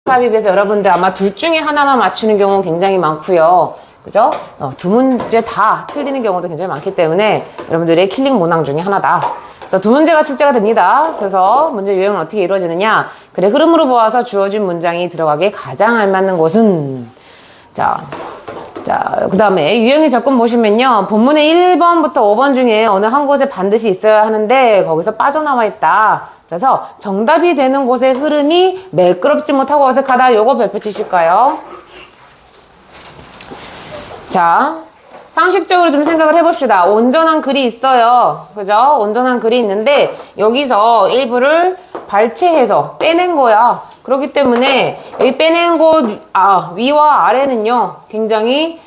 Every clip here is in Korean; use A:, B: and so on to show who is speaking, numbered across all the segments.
A: 삽입에서 여러분들 아마 둘 중에 하나만 맞추는 경우 굉장히 많고요. 그죠? 두 문제 다 틀리는 경우도 굉장히 많기 때문에 여러분들의 킬링 문항 중에 하나다. 그래서 두 문제가 출제가 됩니다. 그래서 문제 유형은 어떻게 이루어지느냐? 글의 흐름으로 보아서 주어진 문장이 들어가기에 가장 알맞는 곳은 자, 그 다음에 유형의 접근 보시면요. 본문의 1번부터 5번 중에 어느 한 곳에 반드시 있어야 하는데 거기서 빠져나와 있다. 그래서 정답이 되는 곳의 흐름이 매끄럽지 못하고 어색하다. 요거 별표 치실까요? 자, 상식적으로 좀 생각을 해봅시다. 온전한 글이 있어요. 그죠? 온전한 글이 있는데 여기서 일부를 발췌해서 빼낸 거야. 그렇기 때문에 여기 빼낸 곳 위와 아래는요 굉장히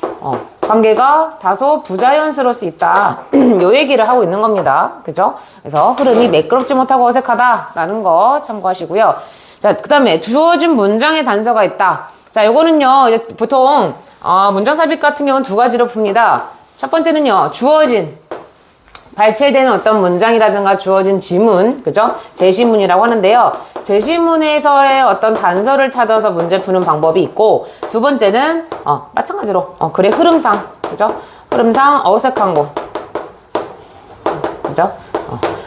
A: 관계가 다소 부자연스러울 수 있다. 요 얘기를 하고 있는 겁니다. 그죠? 그래서 흐름이 매끄럽지 못하고 어색하다라는 거 참고하시고요. 자, 그 다음에 주어진 문장의 단서가 있다. 자, 요거는요 이제 보통 문장 삽입 같은 경우는 두 가지로 풉니다. 첫 번째는요 주어진 발췌되는 어떤 문장이라든가 주어진 지문, 그죠? 제시문이라고 하는데요. 제시문에서의 어떤 단서를 찾아서 문제 푸는 방법이 있고, 두 번째는, 마찬가지로, 글의 흐름상, 그죠? 흐름상 어색한 곳. 그죠?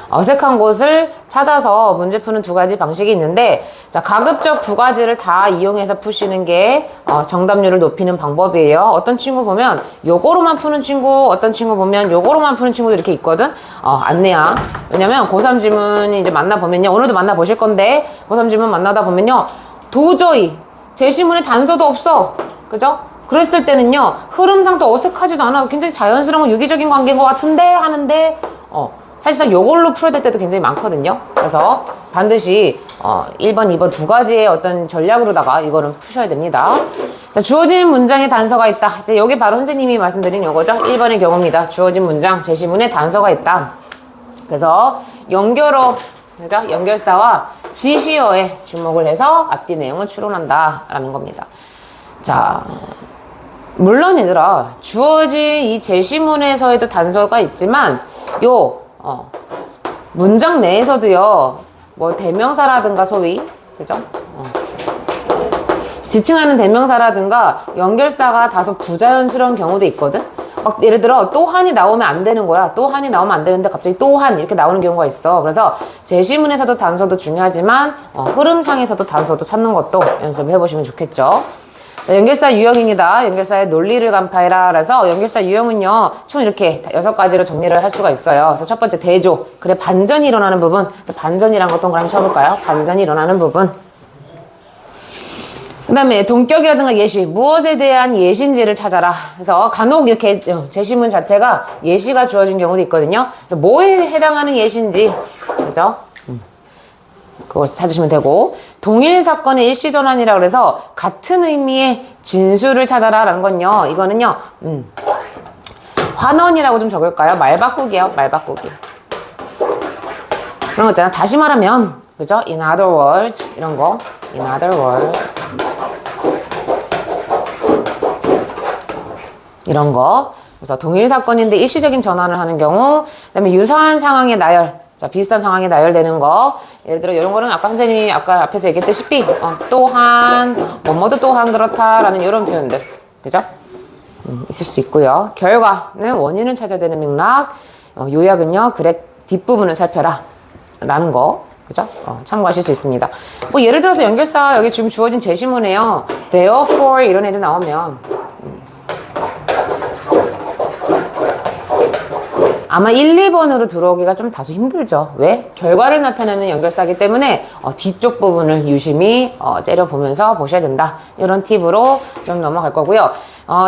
A: 어색한 곳을 찾아서 문제 푸는 두 가지 방식이 있는데, 자, 가급적 두 가지를 다 이용해서 푸시는 게 정답률을 높이는 방법이에요. 어떤 친구 보면 요거로만 푸는 친구, 어떤 친구 보면 요거로만 푸는 친구도 이렇게 있거든. 안내야. 왜냐면 고3 지문이 이제 만나보면요. 오늘도 만나보실 건데 고3 지문 만나다 보면요. 도저히 제시문에 단서도 없어. 그죠? 그랬을 때는요. 흐름상 또 어색하지도 않아. 굉장히 자연스러운 유기적인 관계인 것 같은데 하는데 사실상 요걸로 풀어야 될 때도 굉장히 많거든요. 그래서 반드시 1번, 2번 두 가지의 어떤 전략으로다가 이거는 푸셔야 됩니다. 자, 주어진 문장에 단서가 있다. 이제 여기 바로 선생님이 말씀드린 요거죠. 1번의 경우입니다. 주어진 문장, 제시문에 단서가 있다. 그래서 연결어, 그죠? 연결사와 지시어에 주목을 해서 앞뒤 내용을 추론한다. 라는 겁니다. 자, 물론 얘들아, 주어진 이 제시문에서에도 단서가 있지만 문장 내에서도요, 뭐 대명사라든가 소위, 그죠? 지칭하는 대명사라든가 연결사가 다소 부자연스러운 경우도 있거든? 막 예를 들어 또한이 나오면 안 되는 거야. 또한이 나오면 안 되는데 갑자기 또한 이렇게 나오는 경우가 있어. 그래서 제시문에서도 단서도 중요하지만 흐름상에서도 단서도 찾는 것도 연습을 해보시면 좋겠죠. 자, 연결사 유형입니다. 연결사의 논리를 간파해라. 그래서 연결사 유형은요, 총 이렇게 6가지로 정리를 할 수가 있어요. 그래서 첫 번째, 대조. 그래, 반전이 일어나는 부분. 반전이란 것 동그라미 쳐볼까요? 반전이 일어나는 부분. 그 다음에 동격이라든가 예시. 무엇에 대한 예시인지를 찾아라. 그래서 간혹 이렇게 제시문 자체가 예시가 주어진 경우도 있거든요. 그래서 뭐에 해당하는 예시인지. 그죠? 그것을 찾으시면 되고, 동일 사건의 일시전환이라고 그래서 같은 의미의 진술을 찾아라 라는 건요, 이거는요 환원이라고 좀 적을까요? 말바꾸기요. 말바꾸기. 그런 거 있잖아. 다시 말하면, 그죠? In other words 이런 거. In other words 이런 거. 그래서 동일 사건인데 일시적인 전환을 하는 경우, 그 다음에 유사한 상황의 나열. 자, 비슷한 상황에 나열되는 거. 예를 들어, 이런 거는 아까 선생님이 아까 앞에서 얘기했다시피, 또한, 뭐뭐도 또한 그렇다라는 이런 표현들. 그죠? 있을 수 있고요. 결과는 원인을 찾아야 되는 맥락. 요약은요, 글의 뒷부분을 살펴라. 라는 거. 그죠? 참고하실 수 있습니다. 뭐, 예를 들어서 연결사, 여기 지금 주어진 제시문에요. therefore, 이런 애들 나오면, 아마 1, 2번으로 들어오기가 좀 다소 힘들죠. 왜? 결과를 나타내는 연결사이기 때문에 뒤쪽 부분을 유심히 째려보면서 보셔야 된다. 이런 팁으로 좀 넘어갈 거고요.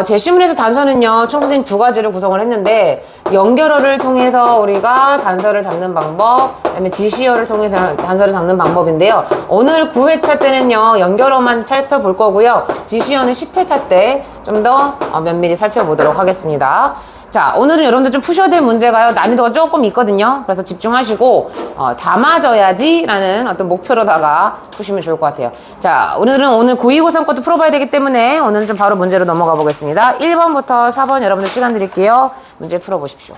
A: 제시문에서 단서는요, 총 선생님 두 가지를 구성을 했는데, 연결어를 통해서 우리가 단서를 잡는 방법, 그 다음에 지시어를 통해서 단서를 잡는 방법인데요. 오늘 9회차 때는요, 연결어만 살펴볼 거고요. 지시어는 10회차 때 좀 더 면밀히 살펴보도록 하겠습니다. 자, 오늘은 여러분들 좀 푸셔야 될 문제가요, 난이도가 조금 있거든요. 그래서 집중하시고 다 맞아야지 라는 어떤 목표로다가 푸시면 좋을 것 같아요. 자, 오늘 고2, 고3 것도 풀어봐야 되기 때문에 오늘은 좀 바로 문제로 넘어가 보겠습니다. 1번부터 4번 여러분들 시간 드릴게요. 문제 풀어보십시오.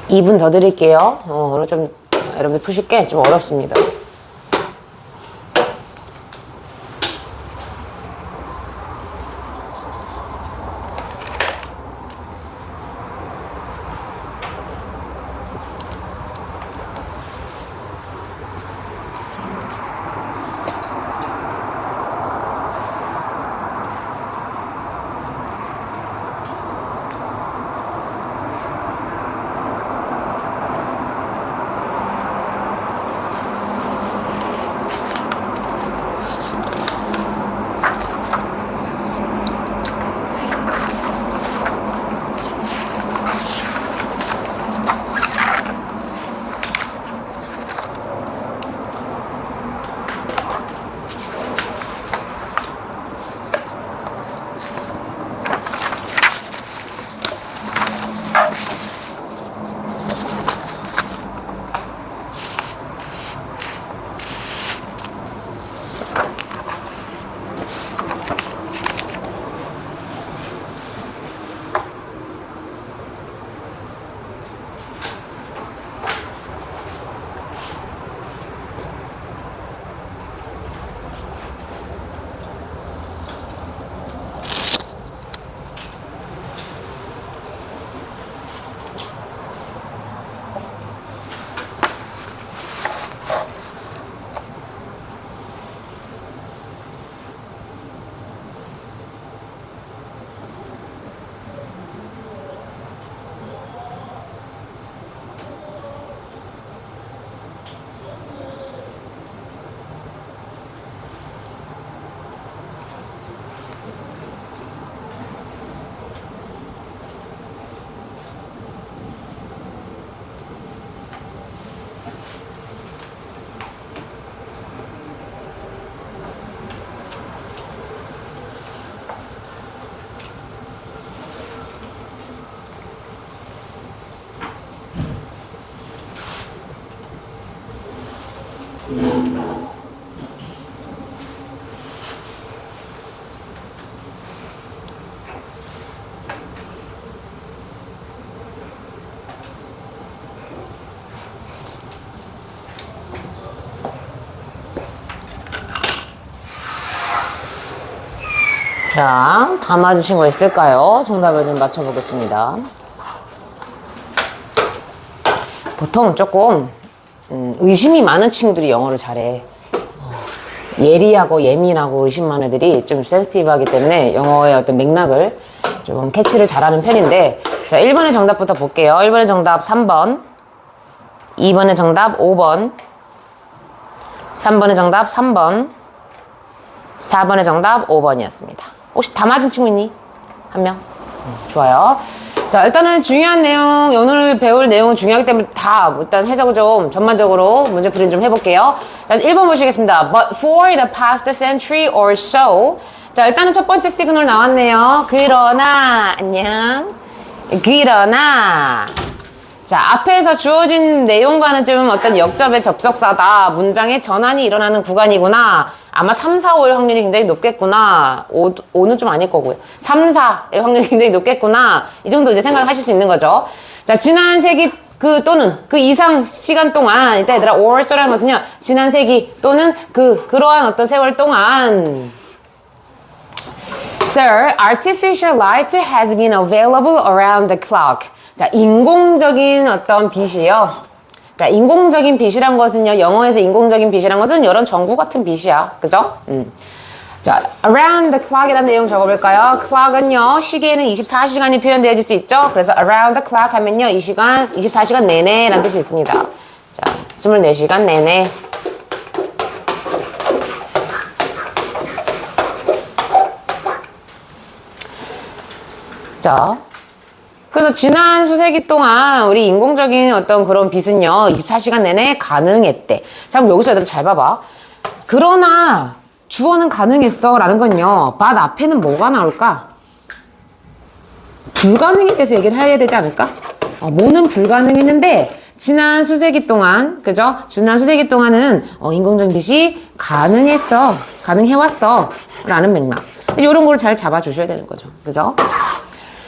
A: 2분 더 드릴게요. 오늘 좀 여러분들 푸실 게 좀 어렵습니다. 자, 다 맞으신 거 있을까요? 정답을 좀 맞춰보겠습니다. 보통 조금 의심이 많은 친구들이 영어를 잘해. 예리하고 예민하고 의심 많은 애들이 좀 센시티브하기 때문에 영어의 어떤 맥락을 좀 캐치를 잘하는 편인데, 자, 1번의 정답부터 볼게요. 1번의 정답 3번, 2번의 정답 5번, 3번의 정답 3번, 4번의 정답 5번이었습니다. 혹시 다 맞은 친구 있니? 한 명? 좋아요. 자, 일단은 중요한 내용, 오늘 배울 내용은 중요하기 때문에 다 일단 해석을 좀 전반적으로 문제풀이를 좀 해볼게요. 자, 1번 보시겠습니다. But for the past century or so. 자, 일단은 첫 번째 시그널 나왔네요. 그러나, 안녕. 그러나. 자, 앞에서 주어진 내용과는 좀 어떤 역접의 접속사다. 문장의 전환이 일어나는 구간이구나. 아마 3, 4, 5일 확률이 굉장히 높겠구나. 5는 좀 아닐 거고요. 3, 4의 확률이 굉장히 높겠구나. 이 정도 이제 생각을 하실 수 있는 거죠. 자, 지난 세기 또는 그 이상 시간 동안, 이따 얘들아, or so라는 것은요, 지난 세기 또는 그러한 어떤 세월 동안, Sir, artificial light has been available around the clock. 자, 인공적인 어떤 빛이요. 자, 인공적인 빛이란 것은요, 영어에서 인공적인 빛이란 것은 이런 전구 같은 빛이야. 그죠? 자, around the clock이라는 내용 적어볼까요? clock은요, 시계에는 24시간이 표현되어질 수 있죠? 그래서 around the clock 하면요, 이 시간, 24시간 내내 라는 뜻이 있습니다. 자, 24시간 내내. 자, 그래서 지난 수세기 동안 우리 인공적인 어떤 그런 빛은요, 24시간 내내 가능했대. 자, 그럼 여기서 얘들아 잘 봐봐. 그러나 주어는 가능했어 라는 건요, but 앞에는 뭐가 나올까? 불가능에 대해서 얘기를 해야 되지 않을까? 뭐는 불가능했는데 지난 수세기 동안, 그죠? 지난 수세기 동안은 인공적인 빛이 가능했어, 가능해왔어 라는 맥락. 이런 거를 잘 잡아주셔야 되는 거죠. 그죠?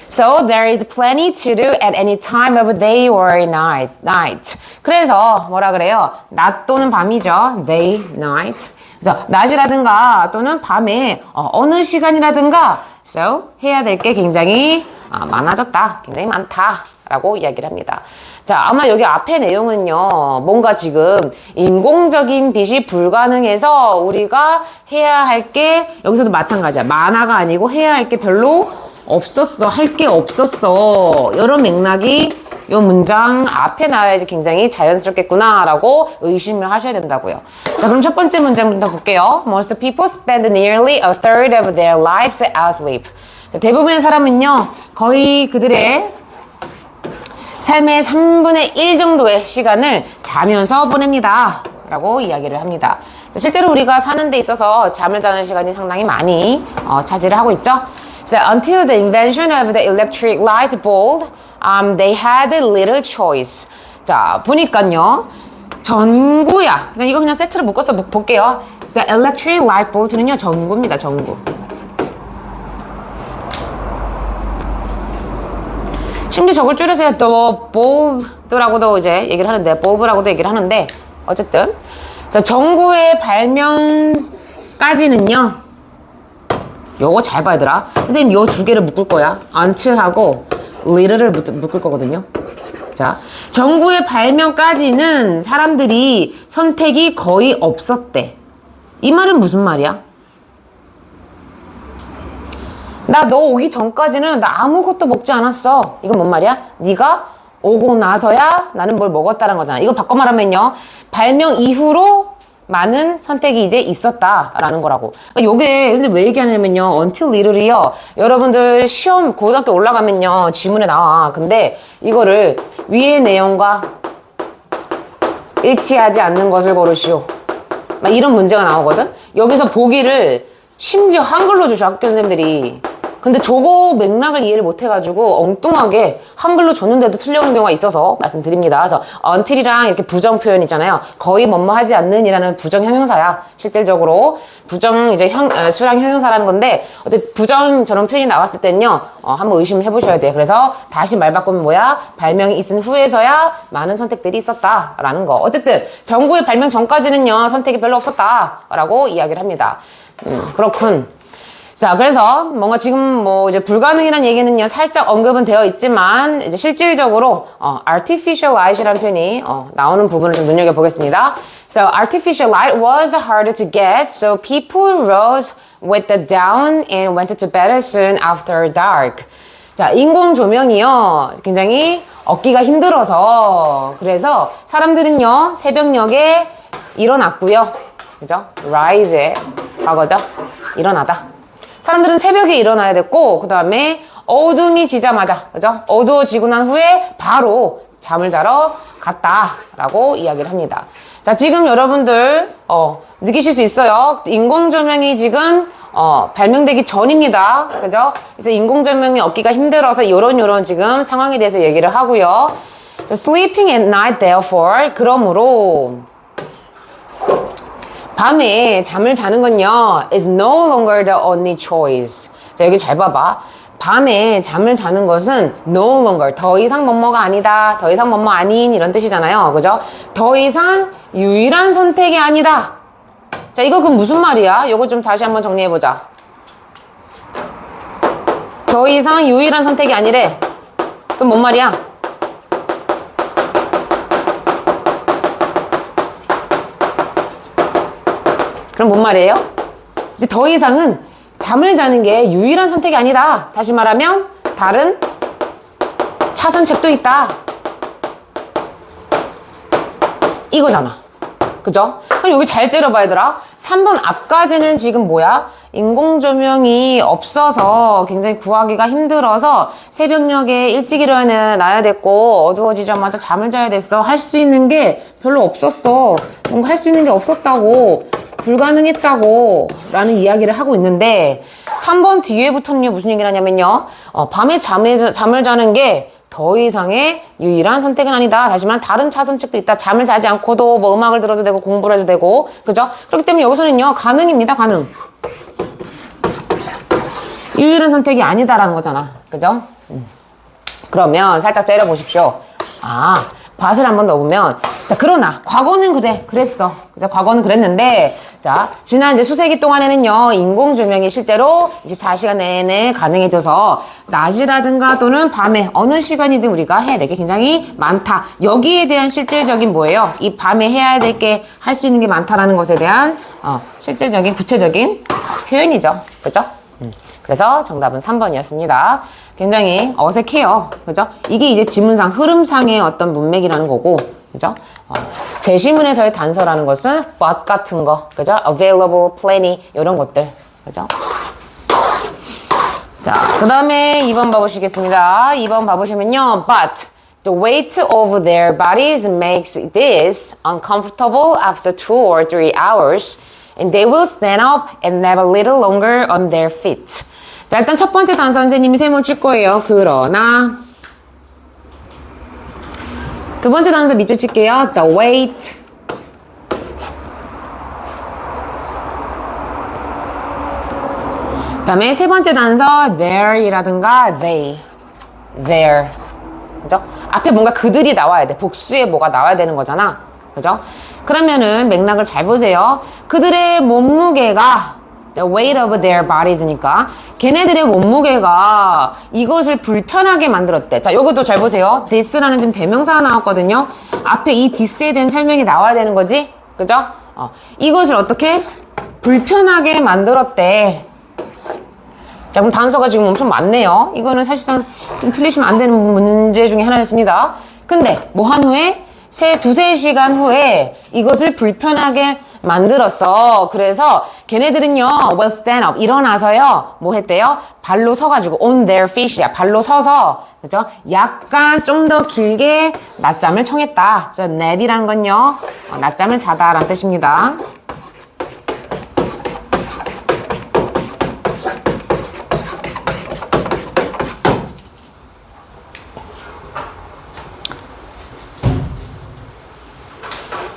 A: So there is plenty to do at any time of day or night. 그래서 뭐라 그래요? 낮 또는 밤이죠. Day, night. 그래서 낮이라든가 또는 밤에 어느 시간이라든가 so 해야 될 게 굉장히 많아졌다. 굉장히 많다라고 이야기를 합니다. 자, 아마 여기 앞에 내용은요, 뭔가 지금 인공적인 빛이 불가능해서 우리가 해야 할 게, 여기서도 마찬가지야. 만화가 아니고 해야 할 게 별로 없었어. 할 게 없었어. 이런 맥락이 이 문장 앞에 나와야지 굉장히 자연스럽겠구나 라고 의심을 하셔야 된다고요. 자, 그럼 첫 번째 문장부터 볼게요. Most people spend nearly a third of their lives asleep. 자, 대부분의 사람은요, 거의 그들의 삶의 3분의 1 정도의 시간을 자면서 보냅니다 라고 이야기를 합니다. 자, 실제로 우리가 사는 데 있어서 잠을 자는 시간이 상당히 많이 차지를 하고 있죠. So, until the invention of the electric light bulb, they had little choice. 자, 보니까요, 전구야. 그냥 이거 그냥 세트로 묶어서 볼게요. The electric light bulb는요, 전구입니다, 전구. 심지어 저걸 줄여서 또 bulb라고도 이제 얘기를 하는데, bulb라고도 얘기를 하는데, 어쨌든. 자, 전구의 발명까지는요, 요거 잘 봐야 되라. 선생님 요 두 개를 묶을 거야. until하고 little를 묶을 거거든요. 자, 전구의 발명까지는 사람들이 선택이 거의 없었대. 이 말은 무슨 말이야? 나 너 오기 전까지는 나 아무것도 먹지 않았어. 이건 뭔 말이야? 네가 오고 나서야 나는 뭘 먹었다는 거잖아. 이거 바꿔 말하면요, 발명 이후로 많은 선택이 이제 있었다라는 거라고. 그러니까 요게 왜 얘기하냐면요, until little이요, 여러분들 시험 고등학교 올라가면요 지문에 나와. 근데 이거를 위의 내용과 일치하지 않는 것을 고르시오, 막 이런 문제가 나오거든. 여기서 보기를 심지어 한글로 주셔, 학교 선생님들이. 근데 저거 맥락을 이해를 못해가지고 엉뚱하게 한글로 줬는데도 틀려오는 경우가 있어서 말씀드립니다. 그래서 until이랑 이렇게 부정 표현이잖아요. 거의 뭐뭐 하지 않는 이라는 부정 형용사야. 실질적으로 부정 이제 수량 형용사라는 건데, 어때 부정 저런 표현이 나왔을 땐요, 한번 의심을 해보셔야 돼요. 그래서 다시 말 바꾸면 뭐야? 발명이 있은 후에서야 많은 선택들이 있었다라는 거. 어쨌든 전구의 발명 전까지는요 선택이 별로 없었다라고 이야기를 합니다. 그렇군. 자, 그래서 뭔가 지금 뭐 이제 불가능이라는 얘기는요 살짝 언급은 되어 있지만, 이제 실질적으로 artificial light이라는 표현이 나오는 부분을 좀 눈여겨보겠습니다. So artificial light was hard to get, so people rose with the dawn and went to bed soon after dark. 자, 인공 조명이요 굉장히 얻기가 힘들어서, 그래서 사람들은요 새벽녘에 일어났고요, 그죠? rise의 과거죠. 일어나다. 사람들은 새벽에 일어나야 됐고, 그 다음에 어둠이 지자마자, 그죠? 어두워지고 난 후에 바로 잠을 자러 갔다라고 이야기를 합니다. 자, 지금 여러분들 느끼실 수 있어요. 인공조명이 지금 발명되기 전입니다. 그죠? 그래서 인공조명이 얻기가 힘들어서 요런 지금 상황에 대해서 얘기를 하고요. So, sleeping at night, therefore, 그러므로 밤에 잠을 자는 건요 is no longer the only choice. 자, 여기 잘 봐봐. 밤에 잠을 자는 것은 no longer, 더 이상 뭐뭐가 아니다, 더 이상 뭐뭐 아닌, 이런 뜻이잖아요. 그죠? 더 이상 유일한 선택이 아니다. 자, 이거 그럼 무슨 말이야? 이거 좀 다시 한번 정리해보자. 더 이상 유일한 선택이 아니래. 그럼 뭔 말이야? 그럼 뭔 말이에요? 이제 더 이상은 잠을 자는 게 유일한 선택이 아니다. 다시 말하면 다른 차선책도 있다. 이거잖아. 그죠? 그럼 여기 잘 째려봐 얘들아. 3번 앞까지는 지금 뭐야? 인공조명이 없어서 굉장히 구하기가 힘들어서 새벽녘에 일찍 일어나야 됐고 어두워지자마자 잠을 자야 됐어. 할 수 있는 게 별로 없었어. 뭔가 할 수 있는 게 없었다고, 불가능했다고 라는 이야기를 하고 있는데, 3번 뒤에부터는요 무슨 얘기를 하냐면요, 밤에 잠을 자는 게 더 이상의 유일한 선택은 아니다. 다시 말하면 다른 차선책도 있다. 잠을 자지 않고도 뭐 음악을 들어도 되고 공부를 해도 되고, 그죠? 그렇기 때문에 여기서는요 가능입니다. 가능. 유일한 선택이 아니다라는 거잖아. 그죠? 그러면 살짝 째려보십시오. 아, 밭을 한번 넣어보면, 자, 그러나, 과거는 그랬어. 그죠? 과거는 그랬는데, 자, 지난 이제 수세기 동안에는요, 인공조명이 실제로 24시간 내내 가능해져서, 낮이라든가 또는 밤에, 어느 시간이든 우리가 해야 될 게 굉장히 많다. 여기에 대한 실질적인 뭐예요? 이 밤에 해야 될 게, 할 수 있는 게 많다라는 것에 대한, 실질적인, 구체적인 표현이죠. 그죠? 그래서 정답은 3번이었습니다. 굉장히 어색해요. 그죠? 이게 이제 지문상, 흐름상의 어떤 문맥이라는 거고, 그죠? 제시문에서의 단서라는 것은 but 같은 거, 그죠? available, plenty, 이런 것들, 그죠? 자, 그 다음에 2번 봐보시겠습니다. 2번 봐보시면요. But the weight of their bodies makes this uncomfortable after 2 or 3 hours. And they will stand up and nap a little longer on their feet. 자, 일단 첫 번째 단서 선생님이 세모 칠 거예요. 그러나. 두 번째 단서 밑줄 칠게요. The weight. 그 다음에 세 번째 단서 their이라든가 their. 그죠? 앞에 뭔가 그들이 나와야 돼. 복수에 뭐가 나와야 되는 거잖아. 그죠? 그러면은 맥락을 잘 보세요. 그들의 몸무게가 the weight of their bodies니까 걔네들의 몸무게가 이것을 불편하게 만들었대. 자, 요것도 잘 보세요. this라는 지금 대명사가 나왔거든요. 앞에 이 this에 대한 설명이 나와야 되는 거지. 그죠? 이것을 어떻게 불편하게 만들었대. 자, 그럼 단서가 지금 엄청 많네요. 이거는 사실상 좀 틀리시면 안 되는 문제 중에 하나였습니다. 근데 뭐 한 후에 두세 시간 후에 이것을 불편하게 만들었어. 그래서 걔네들은요, will stand up. 일어나서요, 뭐 했대요? 발로 서가지고, on their feet이야. 발로 서서, 그죠? 약간 좀 더 길게 낮잠을 청했다. 그래서 nap이란 건요, 낮잠을 자다라는 뜻입니다.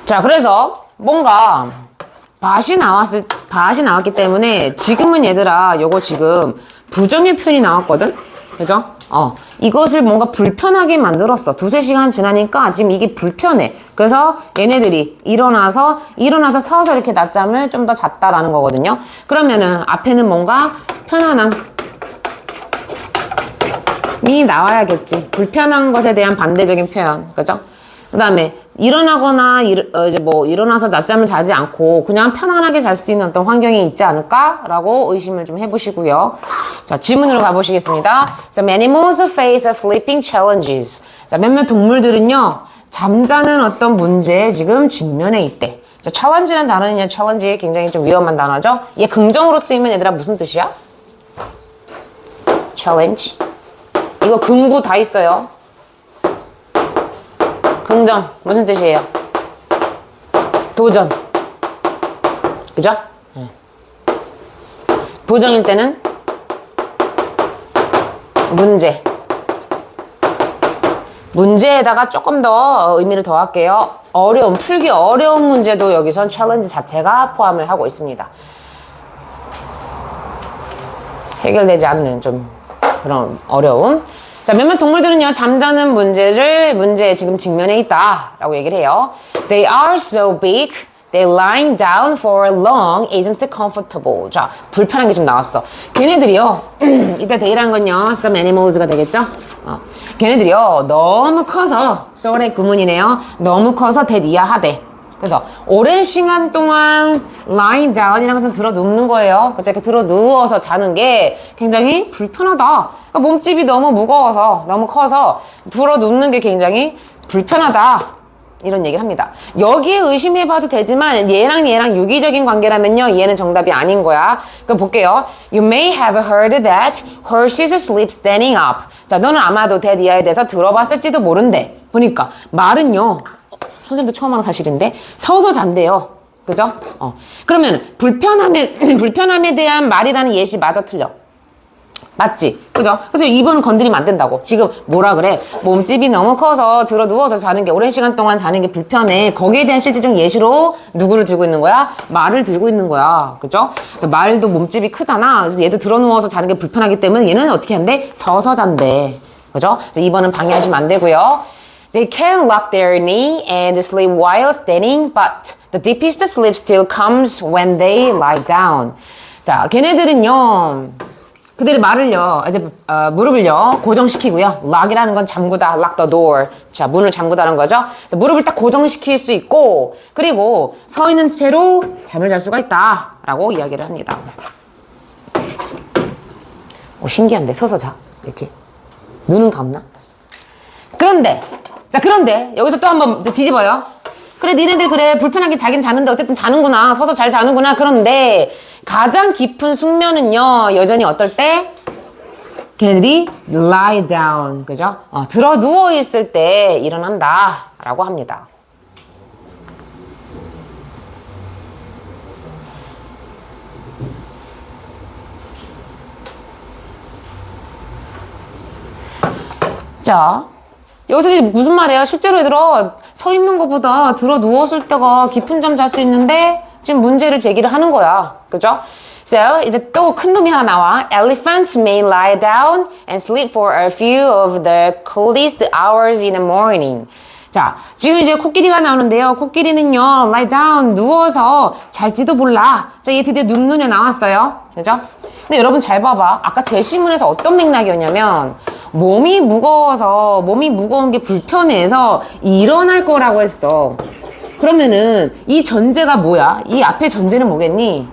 A: 자, 그래서 뭔가 밭이 나왔기 때문에 지금은 얘들아, 요거 지금 부정의 표현이 나왔거든? 그죠? 이것을 뭔가 불편하게 만들었어. 두세 시간 지나니까 지금 이게 불편해. 그래서 얘네들이 일어나서 서서 이렇게 낮잠을 좀 더 잤다라는 거거든요. 그러면은 앞에는 뭔가 편안함이 나와야겠지. 불편한 것에 대한 반대적인 표현. 그죠? 그 다음에 일어나거나 일어나서 낮잠을 자지 않고 그냥 편안하게 잘 수 있는 어떤 환경이 있지 않을까라고 의심을 좀 해보시고요. 자, 질문으로 가보시겠습니다. So animals face sleeping challenges. 자, 몇몇 동물들은요, 잠자는 어떤 문제에 지금 직면해 있대. 자, challenge라는 단어는요, challenge 굉장히 좀 위험한 단어죠. 얘 긍정으로 쓰이면 얘들아 무슨 뜻이야? challenge. 이거 긍구 다 있어요. 긍정 무슨 뜻이에요? 도전. 그죠? 부정일 때는 문제에다가 조금 더 의미를 더할게요. 풀기 어려운 문제도 여기선 챌린지 자체가 포함을 하고 있습니다. 해결되지 않는 좀 그런 어려움. 자, 몇몇 동물들은요, 잠자는 문제에 지금 직면해 있다 라고 얘기를 해요. They are so big, they lying down for long isn't comfortable. 자, 불편한 게 좀 나왔어. 걔네들이요, 이때 they라는 건요, some animals가 되겠죠? 걔네들이요, 너무 커서, so의 구문이네요. 너무 커서 that 이하하대. 그래서 오랜 시간 동안 lying down이라는 것은 들어 눕는 거예요. 그렇죠? 이렇게 들어 누워서 자는 게 굉장히 불편하다. 그러니까 몸집이 너무 무거워서, 너무 커서 들어 눕는 게 굉장히 불편하다. 이런 얘기를 합니다. 여기에 의심해봐도 되지만 얘랑 유기적인 관계라면요, 얘는 정답이 아닌 거야. 그럼 볼게요. You may have heard that horses sleep standing up. 자, 너는 아마도 that 이하에 대해서 들어봤을지도 모른대. 보니까 말은요, 선생님도 처음 하는 사실인데 서서 잔대요. 그죠? 그러면 불편함에 대한 말이라는 예시 맞아 틀려? 맞지? 그죠? 그래서 2번은 건드리면 안 된다고. 지금 뭐라 그래? 몸집이 너무 커서 들어 누워서 자는 게 오랜 시간 동안 자는 게 불편해. 거기에 대한 실질적 예시로 누구를 들고 있는 거야? 말을 들고 있는 거야. 그죠? 말도 몸집이 크잖아. 그래서 얘도 들어 누워서 자는 게 불편하기 때문에 얘는 어떻게 한대? 서서 잔대. 그죠? 그래서 2번은 방해하시면 안 되고요. They can lock their knee and sleep while standing, but the deepest sleep still comes when they lie down. 자, 걔네들은요. 그들의 말을요, 이제 무릎을요 고정시키고요. lock이라는 건 잠그다, lock the door. 자, 문을 잠그다는 거죠. 자, 무릎을 딱 고정시킬 수 있고, 그리고 서 있는 채로 잠을 잘 수가 있다라고 이야기를 합니다. 오, 신기한데 서서 자 이렇게 눈은 감나? 그런데 여기서 또 한번 뒤집어요. 그래, 니네들 그래 불편하게 자긴 자는데 어쨌든 자는구나. 서서 잘 자는구나. 그런데 가장 깊은 숙면은요 여전히 어떨 때? 걔네들이 lie down, 그죠? 들어 누워 있을 때 일어난다 라고 합니다. 자, 여기서 이제 무슨 말이에요? 실제로 얘들아, 서 있는 것보다 들어 누웠을 때가 깊은 잠 잘 수 있는데 지금 문제를 제기를 하는 거야. 그죠? So, 이제 또 큰 놈이 하나 나와. Elephants may lie down and sleep for a few of the coldest hours in the morning. 자, 지금 이제 코끼리가 나오는데요. 코끼리는요, lie down, 누워서 잘지도 몰라. 자, 얘 드디어 눈에 나왔어요. 그죠? 근데 여러분 잘 봐봐. 아까 제시문에서 어떤 맥락이었냐면, 몸이 무거운 게 불편해서 일어날 거라고 했어. 그러면은 이 전제가 뭐야? 이 앞에 전제는 뭐겠니?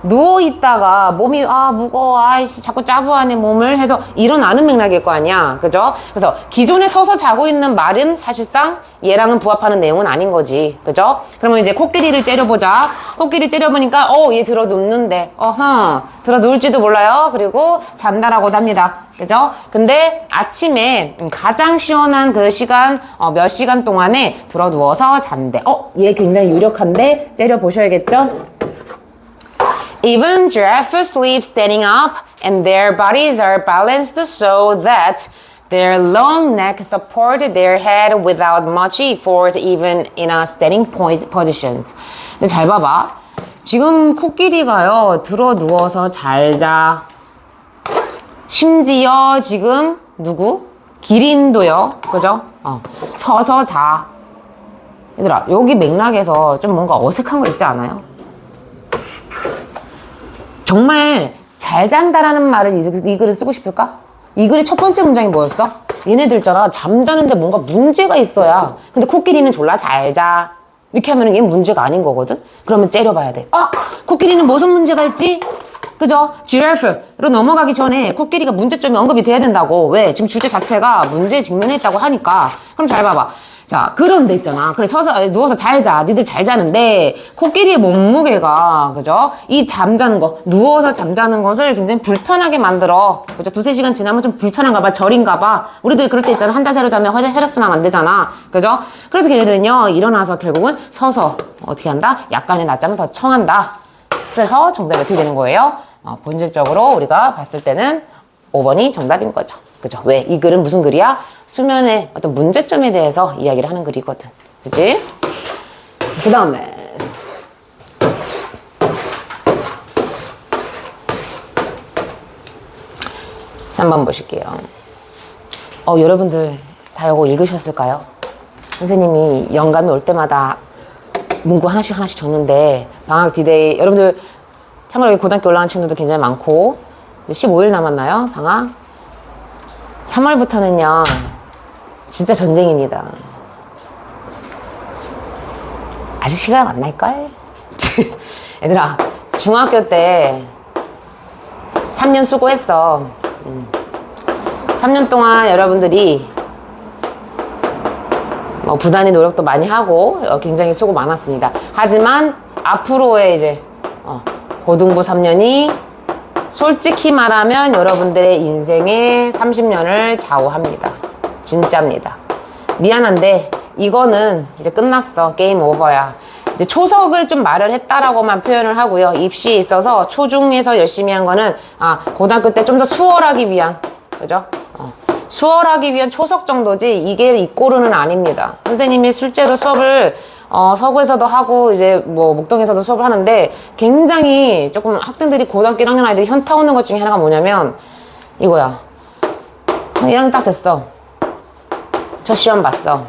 A: 누워있다가 몸이 무거워, 아이씨 자꾸 짜부하네 몸을 해서 일어나는 맥락일 거 아니야. 그죠? 그래서 기존에 서서 자고 있는 말은 사실상 얘랑은 부합하는 내용은 아닌 거지. 그죠? 그러면 이제 코끼리를 째려보자. 코끼리를 째려보니까 얘 들어 눕는데 들어 누울지도 몰라요. 그리고 잔다라고도 합니다. 그죠? 근데 아침에 가장 시원한 그 시간 몇 시간 동안에 들어 누워서 잔대. 얘 굉장히 유력한데 째려보셔야겠죠? Even giraffes sleep standing up, and their bodies are balanced so that their long neck support their head without much effort, even in a standing positions. 근데 잘 봐봐. 지금 코끼리가요, 들어 누워서 잘 자. 심지어 지금 누구? 기린도요. 그죠? 서서 자. 얘들아, 여기 맥락에서 좀 뭔가 어색한 거 있지 않아요? 정말 잘 잔다라는 말을 이 글을 쓰고 싶을까? 이 글의 첫 번째 문장이 뭐였어? 얘네들 있잖아, 잠자는데 뭔가 문제가 있어야. 근데 코끼리는 졸라 잘 자. 이렇게 하면 얘는 문제가 아닌 거거든? 그러면 째려봐야 돼. 코끼리는 무슨 문제가 있지? 그죠? 지라프로 넘어가기 전에 코끼리가 문제점이 언급이 돼야 된다고. 왜? 지금 주제 자체가 문제에 직면했다고 하니까. 그럼 잘 봐봐. 자, 그런 데 있잖아. 그래, 누워서 잘 자. 니들 잘 자는데, 코끼리의 몸무게가, 그죠? 이 잠자는 거, 누워서 잠자는 것을 굉장히 불편하게 만들어. 그죠? 2-3시간 지나면 좀 불편한가 봐, 저린가 봐. 우리도 그럴 때 있잖아. 한 자세로 자면 혈액순환 안 되잖아. 그죠? 그래서 걔네들은요, 일어나서 결국은 서서, 어떻게 한다? 약간의 낮잠을 더 청한다. 그래서 정답이 어떻게 되는 거예요? 본질적으로 우리가 봤을 때는 5번이 정답인 거죠. 그죠? 왜? 이 글은 무슨 글이야? 수면의 어떤 문제점에 대해서 이야기를 하는 글이거든. 그치? 그 다음에 3번 보실게요. 여러분들 다 이거 읽으셨을까요? 선생님이 영감이 올 때마다 문구 하나씩 적는데 방학 디데이 여러분들 참고로 여기 고등학교 올라간 친구들도 굉장히 많고 15일 남았나요? 방학? 3월부터는요 진짜 전쟁입니다. 아직 시간 안 날걸? 얘들아 중학교 때 3년 수고했어. 3년 동안 여러분들이 부단히 노력도 많이 하고 굉장히 수고 많았습니다. 하지만 앞으로의 이제 고등부 3년이 솔직히 말하면 여러분들의 인생의 30년을 좌우합니다. 진짜입니다. 미안한데 이거는 이제 끝났어. 게임 오버야. 이제 초석을 좀 말을 했다라고만 표현을 하고요. 입시에 있어서 초중에서 열심히 한 거는 고등학교 때 좀 더 수월하기 위한, 그죠? 수월하기 위한 초석 정도지 이게 이꼬르는 아닙니다. 선생님이 실제로 수업을 서구에서도 하고 이제 뭐 목동에서도 수업을 하는데 굉장히 조금 학생들이 고등학교 1학년 아이들이 현타 오는 것 중에 하나가 뭐냐면 이거야. 1학년 딱 됐어. 첫 시험 봤어.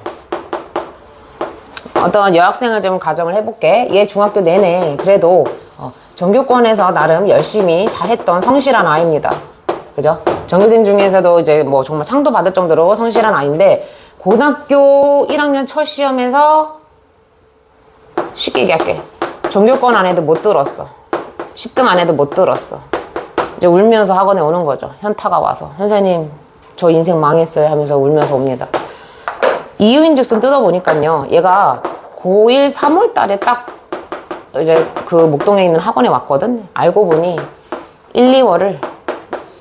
A: 어떤 여학생을 좀 가정을 해볼게. 얘 중학교 내내 그래도 전교권에서 나름 열심히 잘했던 성실한 아이입니다. 그죠? 전교생 중에서도 이제 뭐 정말 상도 받을 정도로 성실한 아이인데 고등학교 1학년 첫 시험에서 쉽게 얘기할게. 전교권 안에도 못 들었어. 10등 안에도 못 들었어. 이제 울면서 학원에 오는 거죠. 현타가 와서. 선생님, 저 인생 망했어요 하면서 울면서 옵니다. 이유인즉슨 뜯어보니까요. 얘가 고1 3월 달에 딱 이제 그 목동에 있는 학원에 왔거든. 알고 보니 1, 2월을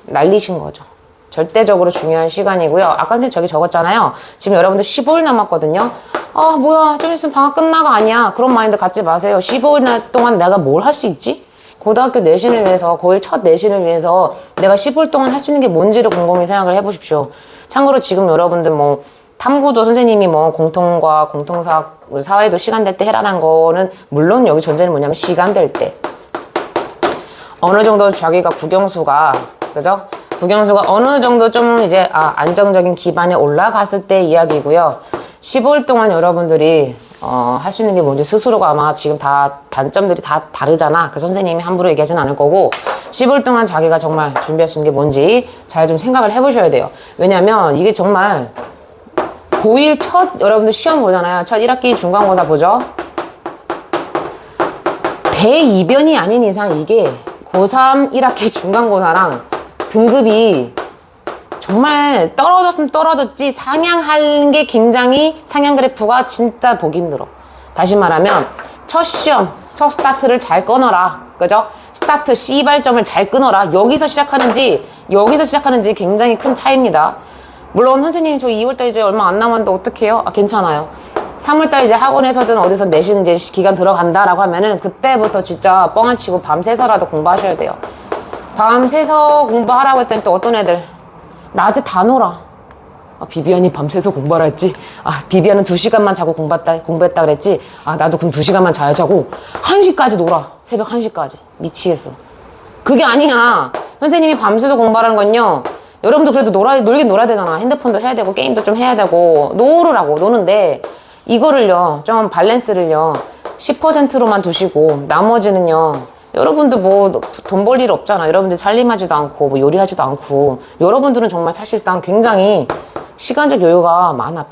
A: 날리신 거죠. 절대적으로 중요한 시간이고요. 아까 선생님 저기 적었잖아요. 지금 여러분들 15일 남았거든요. 뭐야 좀 있으면 방학 끝나가 아니야. 그런 마인드 갖지 마세요. 15일 동안 내가 뭘 할 수 있지? 고등학교 내신을 위해서, 고1 첫 내신을 위해서 내가 15일 동안 할 수 있는 게 뭔지를 곰곰이 생각을 해보십시오. 참고로 지금 여러분들 뭐 탐구도 선생님이 뭐 공통과 공통사학, 사회도 시간 될 때 해라는 거는 물론 여기 전제는 뭐냐면 시간 될 때 어느 정도 자기가 국영수가, 그죠? 국영수가 어느 정도 좀 이제 안정적인 기반에 올라갔을 때 이야기고요. 15일 동안 여러분들이 할 수 있는 게 뭔지 스스로가 아마 지금 다 단점들이 다 다르잖아. 그 선생님이 함부로 얘기하진 않을 거고 15일 동안 자기가 정말 준비할 수 있는 게 뭔지 잘 좀 생각을 해보셔야 돼요. 왜냐면 이게 정말 고1 첫 여러분들 시험 보잖아요. 첫 1학기 중간고사 보죠. 대이변이 아닌 이상 이게 고3 1학기 중간고사랑 등급이 정말 떨어졌으면 떨어졌지 상향하는 게 굉장히 상향 그래프가 진짜 보기 힘들어. 다시 말하면 첫 시험, 첫 스타트를 잘 끊어라. 그죠? 스타트 C발점을 잘 끊어라. 여기서 시작하는지 굉장히 큰 차이입니다. 물론 선생님 저 2월달 이제 얼마 안 남았는데 어떡해요? 괜찮아요. 3월달 이제 학원에서든 어디서 내신 이제 기간 들어간다라고 하면은 그때부터 진짜 뻥 안 치고 밤새서라도 공부하셔야 돼요. 밤새서 공부하라고 했더니 또 어떤 애들 낮에 다 놀아. 비비안이 밤새서 공부하라 했지. 비비안은 2시간만 자고 공부했다 그랬지. 나도 그럼 2시간만 자야자고 1시까지 놀아. 새벽 1시까지. 미치겠어. 그게 아니야. 선생님이 밤새서 공부하라는 건요. 여러분도 그래도 놀긴 놀아야 되잖아. 핸드폰도 해야 되고 게임도 좀 해야 되고 노는데 이거를요. 좀 밸런스를요. 10%로만 두시고 나머지는요. 여러분들 뭐 돈 벌 일 없잖아. 여러분들 살림하지도 않고 뭐 요리하지도 않고 여러분들은 정말 사실상 굉장히 시간적 여유가 많아.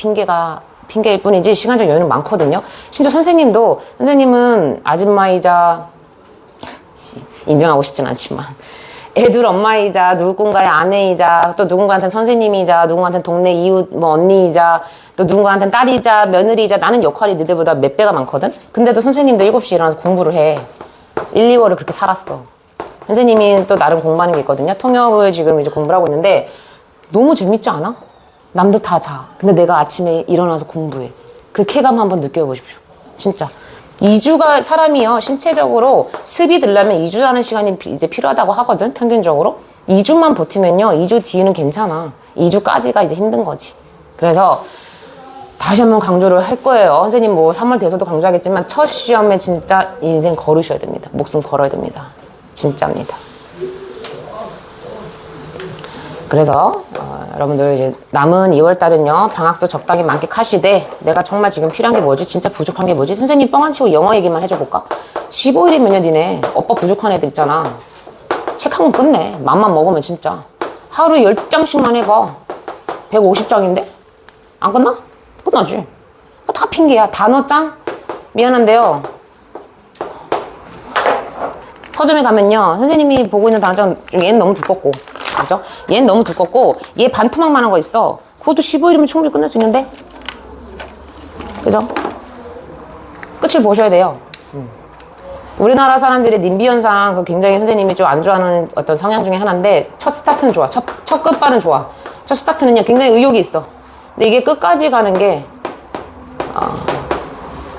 A: 핑계일 뿐이지 시간적 여유는 많거든요. 심지어 선생님은 아줌마이자 인정하고 싶진 않지만 애들 엄마이자 누군가의 아내이자 또 누군가한테는 선생님이자 누군가한테는 동네 이웃 뭐 언니이자 또 누군가한테는 딸이자 며느리이자 나는 역할이 너희들보다 몇 배가 많거든. 근데도 선생님도 7시에 일어나서 공부를 해. 1, 2월을 그렇게 살았어. 선생님이 또 나름 공부하는 게 있거든요. 통역을 지금 이제 공부를 하고 있는데 너무 재밌지 않아? 남들 다 자. 근데 내가 아침에 일어나서 공부해. 그 쾌감 한번 느껴보십시오. 진짜. 2주가 사람이요. 신체적으로 습이 들려면 2주라는 시간이 이제 필요하다고 하거든. 평균적으로. 2주만 버티면요. 2주 뒤에는 괜찮아. 2주까지가 이제 힘든 거지. 그래서 다시 한번 강조를 할 거예요. 선생님 뭐 3월 돼서도 강조하겠지만 첫 시험에 진짜 인생 걸으셔야 됩니다. 목숨 걸어야 됩니다. 진짜입니다. 그래서 여러분들 이제 남은 2월달은요. 방학도 적당히 만끽하시되 내가 정말 지금 필요한 게 뭐지? 진짜 부족한 게 뭐지? 선생님 뻥 안 치고 영어 얘기만 해줘볼까? 15일이면요 니네 오빠 부족한 애들 있잖아. 책 한 권 끝내. 맘만 먹으면 진짜 하루 10장씩만 해봐. 150장인데? 안 끝나? 끝나지. 다 핑계야. 단어장? 미안한데요. 서점에 가면요. 선생님이 보고 있는 단어장 얘는 너무 두껍고 그죠? 얘는 너무 두껍고 얘 반토막만한 거 있어. 그것도 15일이면 충분히 끝낼 수 있는데 그죠? 끝을 보셔야 돼요. 우리나라 사람들의 님비 현상 굉장히 선생님이 좀 안 좋아하는 어떤 성향 중에 하나인데 첫 스타트는 좋아. 첫 끝발은 좋아. 첫 스타트는요 굉장히 의욕이 있어. 근데 이게 끝까지 가는 게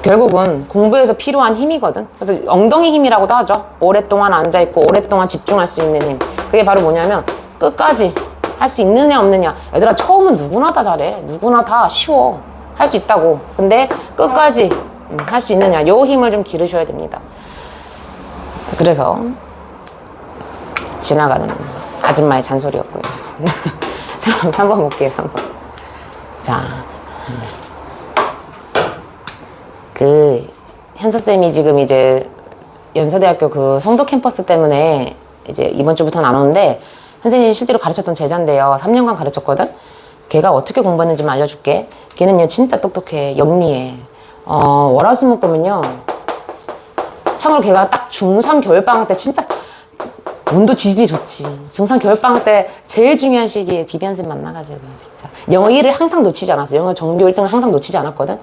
A: 결국은 공부에서 필요한 힘이거든. 그래서 엉덩이 힘이라고도 하죠. 오랫동안 앉아있고 오랫동안 집중할 수 있는 힘. 그게 바로 뭐냐면 끝까지 할 수 있느냐 없느냐. 얘들아, 처음은 누구나 다 잘해. 누구나 다 쉬워. 할 수 있다고. 근데 끝까지 할 수 있느냐, 요 힘을 좀 기르셔야 됩니다. 그래서 지나가는 아줌마의 잔소리였고요. 3번 볼게요. 3번. 자, 그 현서쌤이 지금 이제 연서대학교 그 성도 캠퍼스 때문에 이제 이번 주부터는 안 오는데, 선생님이 실제로 가르쳤던 제자인데요. 3년간 가르쳤거든. 걔가 어떻게 공부했는지 알려줄게. 걔는요 진짜 똑똑해. 영리해. 월화수목금은요, 참으로 걔가 딱 중3 겨울방학 때 진짜 운도 지지 좋지. 중3 겨울방학 때 제일 중요한 시기에 비비안쌤 만나가지고 진짜 영어 1을 항상 놓치지 않았어. 영어 전교 1등을 항상 놓치지 않았거든.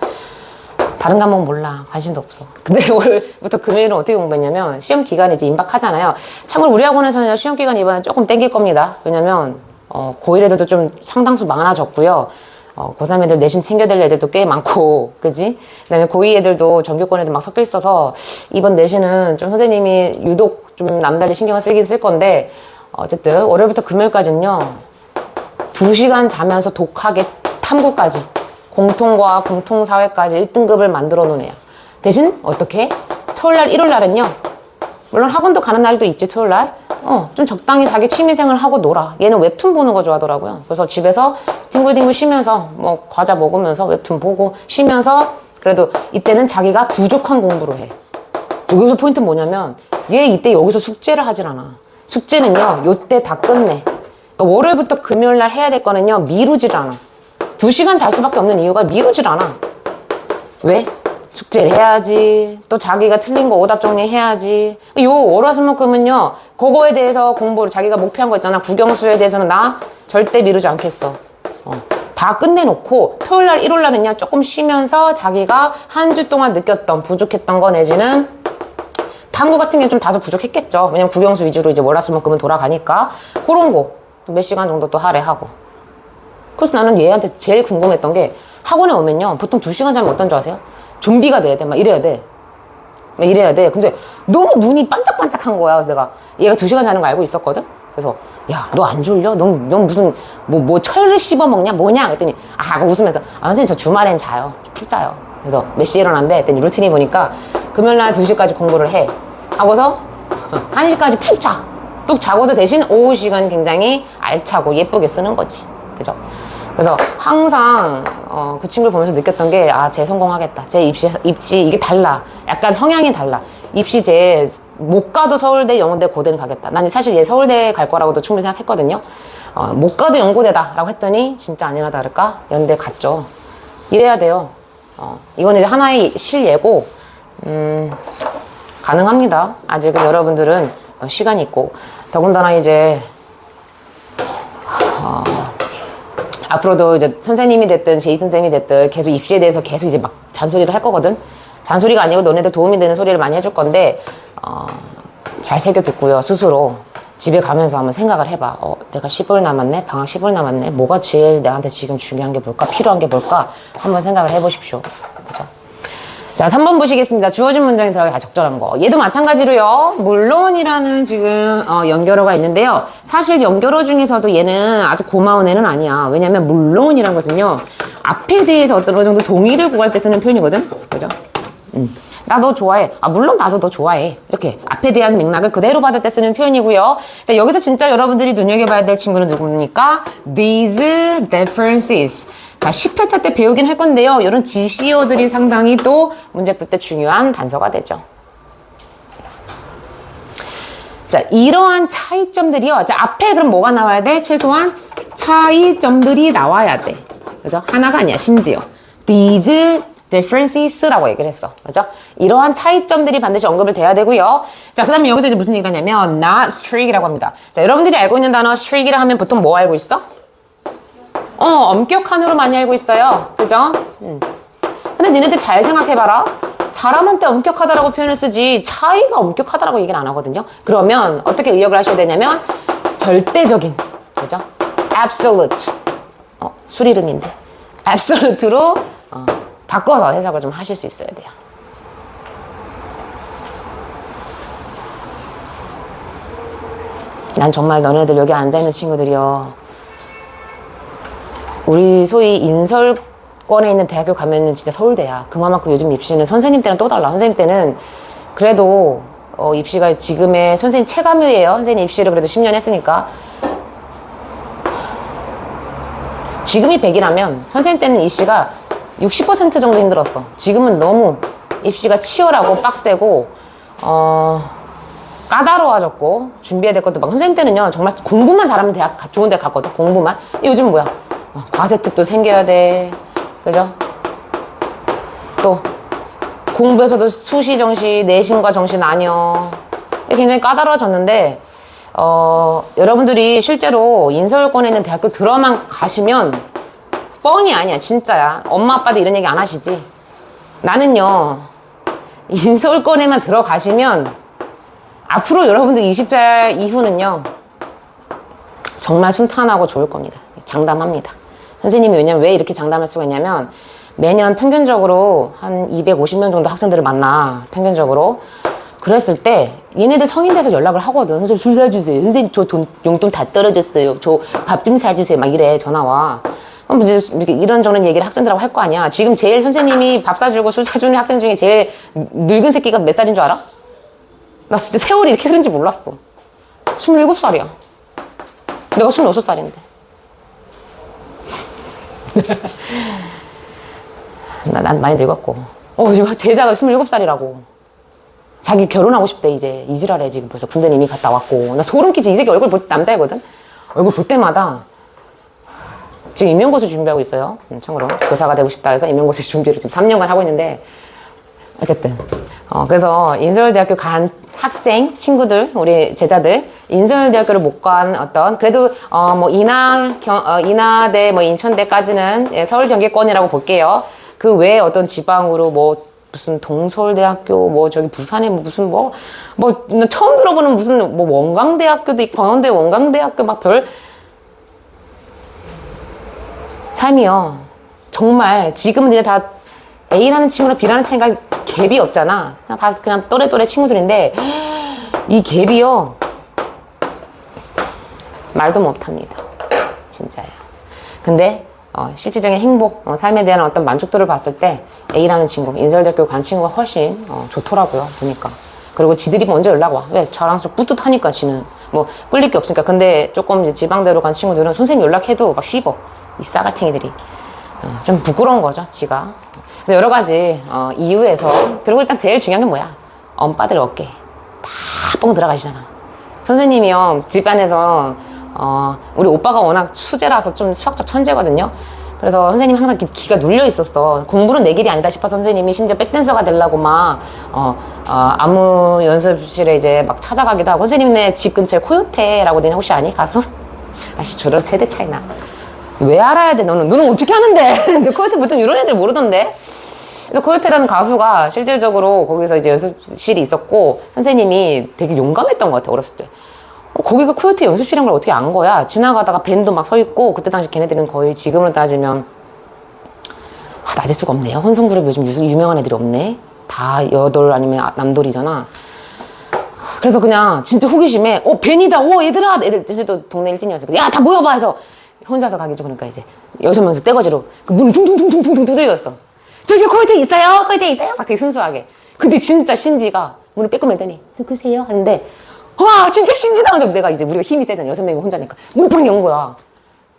A: 다른 과목 몰라. 관심도 없어. 근데 월부터 금요일은 어떻게 공부했냐면, 시험 기간이 이제 임박하잖아요. 참고로 우리 학원에서는 시험 기간 이번에 조금 땡길 겁니다. 왜냐면 고1 애들도 좀 상당수 많아졌고요. 고3 애들 내신 챙겨야 될 애들도 꽤 많고, 그지? 그 다음에 고2 애들도 전교권 애들 막 섞여 있어서 이번 내신은 좀 선생님이 유독 좀 남달리 신경을 쓰긴 쓸 건데, 어쨌든 월요일부터 금요일까지는요 2시간 자면서 독하게 탐구까지, 공통과학, 공통사회까지 1등급을 만들어 놓은 애야. 대신 어떻게? 토요일날, 일요일날은요, 물론 학원도 가는 날도 있지. 토요일날 좀 적당히 자기 취미생활 하고 놀아. 얘는 웹툰 보는 거 좋아하더라고요. 그래서 집에서 뒹굴뒹굴 쉬면서 뭐 과자 먹으면서 웹툰 보고 쉬면서, 그래도 이때는 자기가 부족한 공부를 해. 여기서 포인트는 뭐냐면, 얘 이때 여기서 숙제를 하질 않아. 숙제는요 요때 다 끝내. 그러니까 월요일부터 금요일날 해야 될 거는요 미루질 않아. 2시간 잘 수밖에 없는 이유가 미루질 않아. 왜? 숙제를 해야지. 또 자기가 틀린 거 오답 정리해야지. 요 월화수목금은요 그거에 대해서 공부를, 자기가 목표한 거 있잖아. 국영수에 대해서는 나 절대 미루지 않겠어. 다 끝내놓고 토요일날, 일요일날은요 조금 쉬면서 자기가 한 주 동안 느꼈던 부족했던 거, 내지는 탐구 같은 게 좀 다소 부족했겠죠. 왜냐면 국영수 위주로 이제 월화수목금은 돌아가니까 그런 거 몇 시간 정도 또 할애하고. 그래서 나는 얘한테 제일 궁금했던 게, 학원에 오면요 보통 2시간 자면 어떤 줄 아세요? 좀비가 돼야 돼. 막 이래야 돼. 막 이래야 돼. 근데 너무 눈이 반짝반짝한 거야. 그래서 내가, 얘가 2시간 자는 거 알고 있었거든? 그래서 야, 너 안 졸려? 넌 무슨 뭐 철을 씹어 먹냐? 뭐냐? 그랬더니 웃으면서, 선생님 저 주말엔 자요. 푹 자요. 그래서 몇 시에 일어난대? 했더니 루틴이 보니까 금요일날 2시까지 공부를 해. 하고서 1시까지 푹 자. 푹 자고서 대신 오후 시간 굉장히 알차고 예쁘게 쓰는 거지. 그죠? 그래서 항상 그 친구를 보면서 느꼈던 게, 쟤 성공하겠다. 쟤 입시 이게 달라. 약간 성향이 달라. 입시 쟤 못 가도 서울대, 영어대, 고대는 가겠다. 난 사실 얘 서울대 갈 거라고도 충분히 생각했거든요. 못 가도 연고대다 라고 했더니 진짜 아니나 다를까 연대 갔죠. 이래야 돼요. 이건 이제 하나의 실예고, 가능합니다. 아직은 여러분들은 시간이 있고, 더군다나 이제 앞으로도 이제 선생님이 됐든 제이슨 쌤이 됐든 계속 입시에 대해서 계속 이제 막 잔소리를 할 거거든. 잔소리가 아니고 너네들 도움이 되는 소리를 많이 해줄 건데, 잘 새겨 듣고요. 스스로 집에 가면서 한번 생각을 해봐. 내가 10월 남았네? 방학 10월 남았네? 뭐가 제일 나한테 지금 중요한 게 뭘까? 필요한 게 뭘까? 한번 생각을 해보십시오. 그죠? 자, 3번 보시겠습니다. 주어진 문장에 들어가기 적절한 거. 얘도 마찬가지로요. 물론이라는 지금 연결어가 있는데요. 사실 연결어 중에서도 얘는 아주 고마운 애는 아니야. 왜냐면 물론이라는 것은요, 앞에 대해서 어떤 정도 동의를 구할 때 쓰는 표현이거든. 그죠? 나 너 좋아해. 물론 나도 너 좋아해. 이렇게 앞에 대한 맥락을 그대로 받을 때 쓰는 표현이고요. 자, 여기서 진짜 여러분들이 눈여겨봐야 될 친구는 누굽니까? These differences. 자, 10회차 때 배우긴 할 건데요. 이런 지시어들이 상당히 또 문제 풀 때 중요한 단서가 되죠. 자, 이러한 차이점들이요. 자, 앞에 그럼 뭐가 나와야 돼? 최소한 차이점들이 나와야 돼. 그죠? 하나가 아니야, 심지어. These differences라고 얘기를 했어. 그죠? 이러한 차이점들이 반드시 언급을 돼야 되고요. 자, 그 다음에 여기서 이제 무슨 얘기가 하냐면 not strict이라고 합니다. 자, 여러분들이 알고 있는 단어 stric이라 하면 보통 뭐 알고 있어? 엄격한으로 많이 알고 있어요. 그죠? 근데 니네들 잘 생각해봐라. 사람한테 엄격하다라고 표현을 쓰지 차이가 엄격하다라고 얘기는 안 하거든요. 그러면 어떻게 의역을 하셔야 되냐면 절대적인, 그죠? absolute. 술 이름인데. absolute로 바꿔서 해석을 좀 하실 수 있어야 돼요. 난 정말 너네들 여기 앉아있는 친구들이요. 우리 소위 인설권에 있는 대학교 가면은 진짜 서울대야. 그만큼 요즘 입시는 선생님 때는 또 달라. 선생님 때는 그래도 입시가 지금의 선생님 체감이에요. 선생님 입시를 그래도 10년 했으니까. 지금이 100이라면 선생님 때는 입시가 60% 정도 힘들었어. 지금은 너무 입시가 치열하고 빡세고 까다로워졌고 준비해야 될 것도 막. 선생님 때는요 정말 공부만 잘하면 좋은 데 갔거든. 공부만. 요즘은 뭐야, 과세특도 생겨야 돼, 그죠? 또 공부에서도 수시 정시, 내신과 정시 나뉘어. 굉장히 까다로워졌는데 여러분들이 실제로 인서울권에 있는 대학교 들어만 가시면 뻥이 아니야, 진짜야. 엄마 아빠도 이런 얘기 안 하시지. 나는요 인서울권에만 들어가시면 앞으로 여러분들 20살 이후는요 정말 순탄하고 좋을 겁니다. 장담합니다. 선생님이 왜 이렇게 장담할 수가 있냐면, 매년 평균적으로 한 250명 정도 학생들을 만나, 평균적으로. 그랬을 때 얘네들 성인 돼서 연락을 하거든. 선생님 술 사주세요, 선생님 저 용돈 다 떨어졌어요, 저 밥 좀 사주세요, 막 이래, 전화와. 그럼 이제 이런저런 얘기를 학생들하고 할 거 아니야. 지금 제일 선생님이 밥 사주고 술 사주는 학생 중에 제일 늙은 새끼가 몇 살인 줄 알아? 나 진짜 세월이 이렇게 흐른지 몰랐어. 27살이야. 내가 26살인데. 난 많이 늙었고. 제자가 27살이라고. 자기 결혼하고 싶대, 이제. 이지랄해, 지금 벌써. 군대는 이미 갔다 왔고. 나 소름 끼치. 이 새끼 얼굴 볼 때 남자애거든? 얼굴 볼 때마다. 지금 임용고시 준비하고 있어요. 참고로. 교사가 되고 싶다 해서 임용고시 준비를 지금 3년간 하고 있는데. 어쨌든. 그래서 인서울대학교 간 학생, 친구들, 우리 제자들, 인서울대학교를 못 간 그래도, 인하대, 인천대까지는 서울 경기권이라고 볼게요. 그 외에 어떤 지방으로 무슨 동서울대학교, 저기 부산에 무슨 처음 들어보는 무슨 원광대학교도 있고, 광운대 원광대학교 삶이요. 정말 지금은 이제 다 A라는 친구랑 B라는 친구가 갭이 없잖아. 그냥 또래 친구들인데, 이 갭이요 말도 못합니다. 진짜예요. 근데 실질적인 행복, 삶에 대한 어떤 만족도를 봤을 때 A라는 친구, 인서울대학교 간 친구가 훨씬 좋더라고요, 보니까. 그리고 지들이 먼저 연락 와. 왜? 자랑스럽고 뿌듯하니까, 지는. 끌릴 게 없으니까. 근데 조금 이제 지방대로 간 친구들은 선생님 연락해도 막 씹어. 이 싸갈탱이들이. 좀 부끄러운 거죠, 지가. 그래서 여러 가지 이유에서. 그리고 일단 제일 중요한 게 뭐야? 엄빠들 어깨 다 뻥 들어가시잖아. 선생님이요 집안에서 우리 오빠가 워낙 수재라서 좀 수학적 천재거든요. 그래서 선생님이 항상 기가 눌려 있었어. 공부는 내 길이 아니다 싶어서 선생님이 심지어 백댄서가 되려고 안무 연습실에 이제 막 찾아가기도 하고. 선생님네 집 근처에 코요테라고, 너네 혹시 아니? 가수? 아씨, 저런 세대 차이나. 왜 알아야 돼? 너는 어떻게 하는데? 근데 코요테 보통 이런 애들 모르던데? 그래서 코요테라는 가수가 실질적으로 거기서 이제 연습실이 있었고, 선생님이 되게 용감했던 것 같아, 어렸을 때. 거기가 코요테 연습실인 걸 어떻게 안 거야? 지나가다가 밴도 막 서 있고, 그때 당시 걔네들은 거의 지금으로 따지면, 낮을 수가 없네요. 혼성그룹 요즘 유명한 애들이 없네. 다 여돌 아니면 남돌이잖아. 그래서 그냥 진짜 호기심에, 밴이다, 얘들아! 애들, 또 동네 일진이었어. 야, 다 모여봐! 해서 혼자서 가기 좀. 그러니까 이제 6명에서 떼거지로 문을 퉁퉁퉁퉁퉁 두들겼어. 저기 코요테 있어요? 코요테 있어요? 막 되게 순수하게. 근데 진짜 신지가 문을 빼꼼 열더니 누구세요? 하는데, 와, 진짜 신지다 하면서 우리가 힘이 세잖아. 6명이 혼자니까. 문을 팍 연 거야.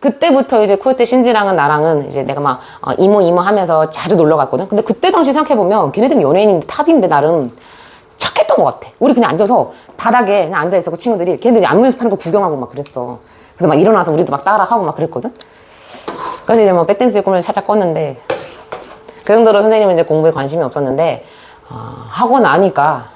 A: 그때부터 이제 코요테 신지랑은 나랑은 이제 내가 막 이모 하면서 자주 놀러 갔거든. 근데 그때 당시 생각해보면 걔네들은 연예인인데 탑인데 나름 착했던 것 같아. 우리 그냥 앉아서 바닥에 그냥 앉아있었고, 친구들이 걔네들이 안무 연습하는 거 구경하고 막 그랬어. 그래서 막 일어나서 우리도 막 따라하고 막 그랬거든. 그래서 이제 백댄스 꿈을 살짝 꿨는데, 그 정도로 선생님은 이제 공부에 관심이 없었는데, 하고 나니까,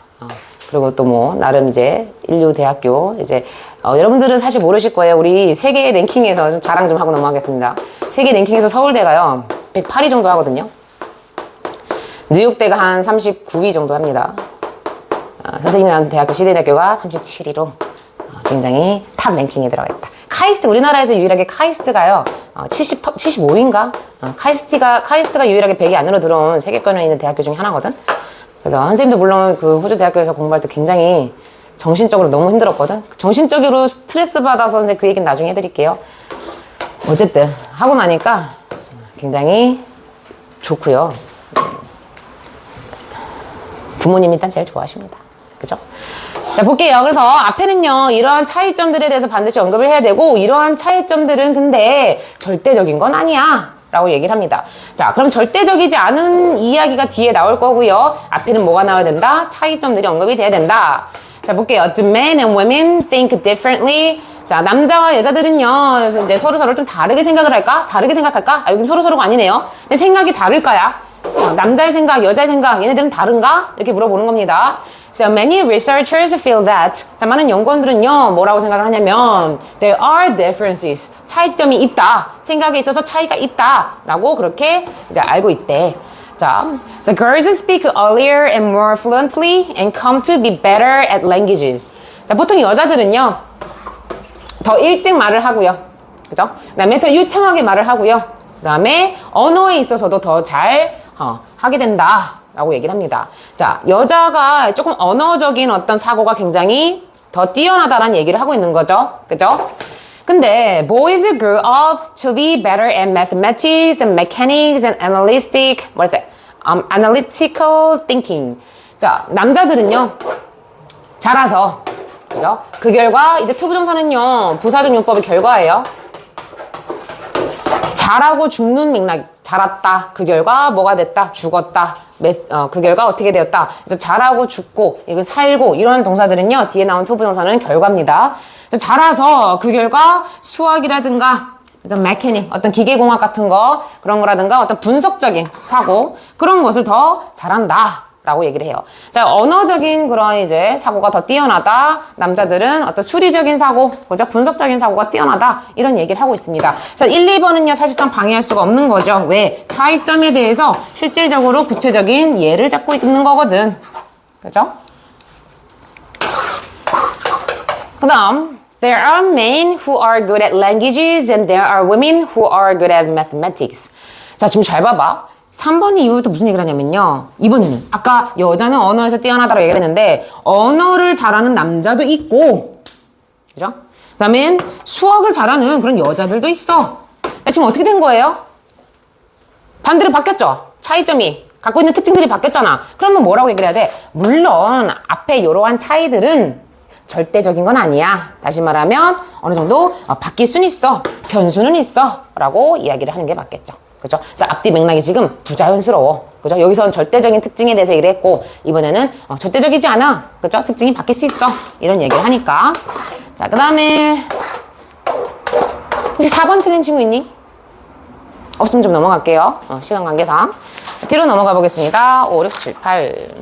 A: 그리고 또 나름 이제 인류대학교, 이제, 여러분들은 사실 모르실 거예요. 우리 세계 랭킹에서 좀 자랑 좀 하고 넘어가겠습니다. 세계 랭킹에서 서울대가요, 108위 정도 하거든요. 뉴욕대가 한 39위 정도 합니다. 선생님이 나온 대학교, 시대대학교가 37위로 굉장히 탑 랭킹에 들어가 있다. 카이스트, 우리나라에서 유일하게 카이스트가요, 75위인가? 카이스트가 유일하게 100위 안으로 들어온 세계권에 있는 대학교 중에 하나거든? 그래서 선생님도 물론 그 호주 대학교에서 공부할 때 굉장히 정신적으로 너무 힘들었거든. 정신적으로 스트레스 받아서 그 얘기는 나중에 해드릴게요. 어쨌든 하고 나니까 굉장히 좋고요. 부모님이 일단 제일 좋아하십니다. 그죠? 자, 볼게요. 그래서 앞에는요, 이러한 차이점들에 대해서 반드시 언급을 해야 되고, 이러한 차이점들은 근데 절대적인 건 아니야 라고 얘기를 합니다. 자, 그럼 절대적이지 않은 이야기가 뒤에 나올 거고요. 앞에는 뭐가 나와야 된다? 차이점들이 언급이 돼야 된다. 자, 볼게요. Do men and women think differently? 자, 남자와 여자들은요, 이제 서로서로 좀 다르게 생각을 할까? 다르게 생각할까? 여기 서로서로가 아니네요. 근데 생각이 다를까야? 남자의 생각, 여자의 생각, 얘네들은 다른가? 이렇게 물어보는 겁니다. So many researchers feel that. 자, 많은 연구원들은요, 뭐라고 생각을 하냐면, there are differences. 차이점이 있다. 생각에 있어서 차이가 있다. 라고 그렇게 이제 알고 있대. 자, so girls speak earlier and more fluently and come to be better at languages. 자, 보통 여자들은요, 더 일찍 말을 하고요. 그죠? 그 다음에 더 유창하게 말을 하고요. 그 다음에 언어에 있어서도 더 잘 하게 된다 라고 얘기를 합니다. 자, 여자가 조금 언어적인 어떤 사고가 굉장히 더 뛰어나다라는 얘기를 하고 있는 거죠. 그죠? 근데 boys grew up to be better at mathematics and mechanics and analytical thinking. 자, 남자들은요, 자라서, 그죠? 그 결과 이제 투부정사는요, 부사적 용법의 결과예요. 자라고 죽는 맥락, 자랐다. 그 결과 뭐가 됐다? 죽었다. 그 결과 어떻게 되었다? 그래서 자라고 죽고, 이거 살고, 이런 동사들은요, 뒤에 나온 투부정사는 결과입니다. 자라서 그 결과 수학이라든가, 메케닉, 어떤 기계공학 같은 거, 그런 거라든가, 어떤 분석적인 사고, 그런 것을 더 잘한다. 라고 얘기를 해요. 자, 언어적인 그런 이제 사고가 더 뛰어나다. 남자들은 어떤 수리적인 사고, 그죠? 분석적인 사고가 뛰어나다. 이런 얘기를 하고 있습니다. 자, 1, 2번은요, 사실상 방해할 수가 없는 거죠. 왜? 차이점에 대해서 실질적으로 구체적인 예를 잡고 있는 거거든. 그죠? 그 다음, there are men who are good at languages and there are women who are good at mathematics. 자, 지금 잘 봐봐. 3번 이후부터 무슨 얘기를 하냐면요. 이번에는 아까 여자는 언어에서 뛰어나다라고 얘기를 했는데 언어를 잘하는 남자도 있고, 그죠? 그 다음엔 수학을 잘하는 그런 여자들도 있어. 지금 어떻게 된 거예요? 반대로 바뀌었죠? 차이점이 갖고 있는 특징들이 바뀌었잖아. 그러면 뭐라고 얘기를 해야 돼? 물론 앞에 이러한 차이들은 절대적인 건 아니야. 다시 말하면 어느 정도 바뀔 수는 있어. 변수는 있어. 라고 이야기를 하는 게 맞겠죠. 그죠? 자, 앞뒤 맥락이 지금 부자연스러워. 그죠? 여기서는 절대적인 특징에 대해서 얘기를 했고, 이번에는 절대적이지 않아. 그죠? 특징이 바뀔 수 있어. 이런 얘기를 하니까. 자, 그 다음에, 혹시 4번 틀린 친구 있니? 없으면 좀 넘어갈게요. 시간 관계상. 뒤로 넘어가 보겠습니다. 5, 6, 7, 8.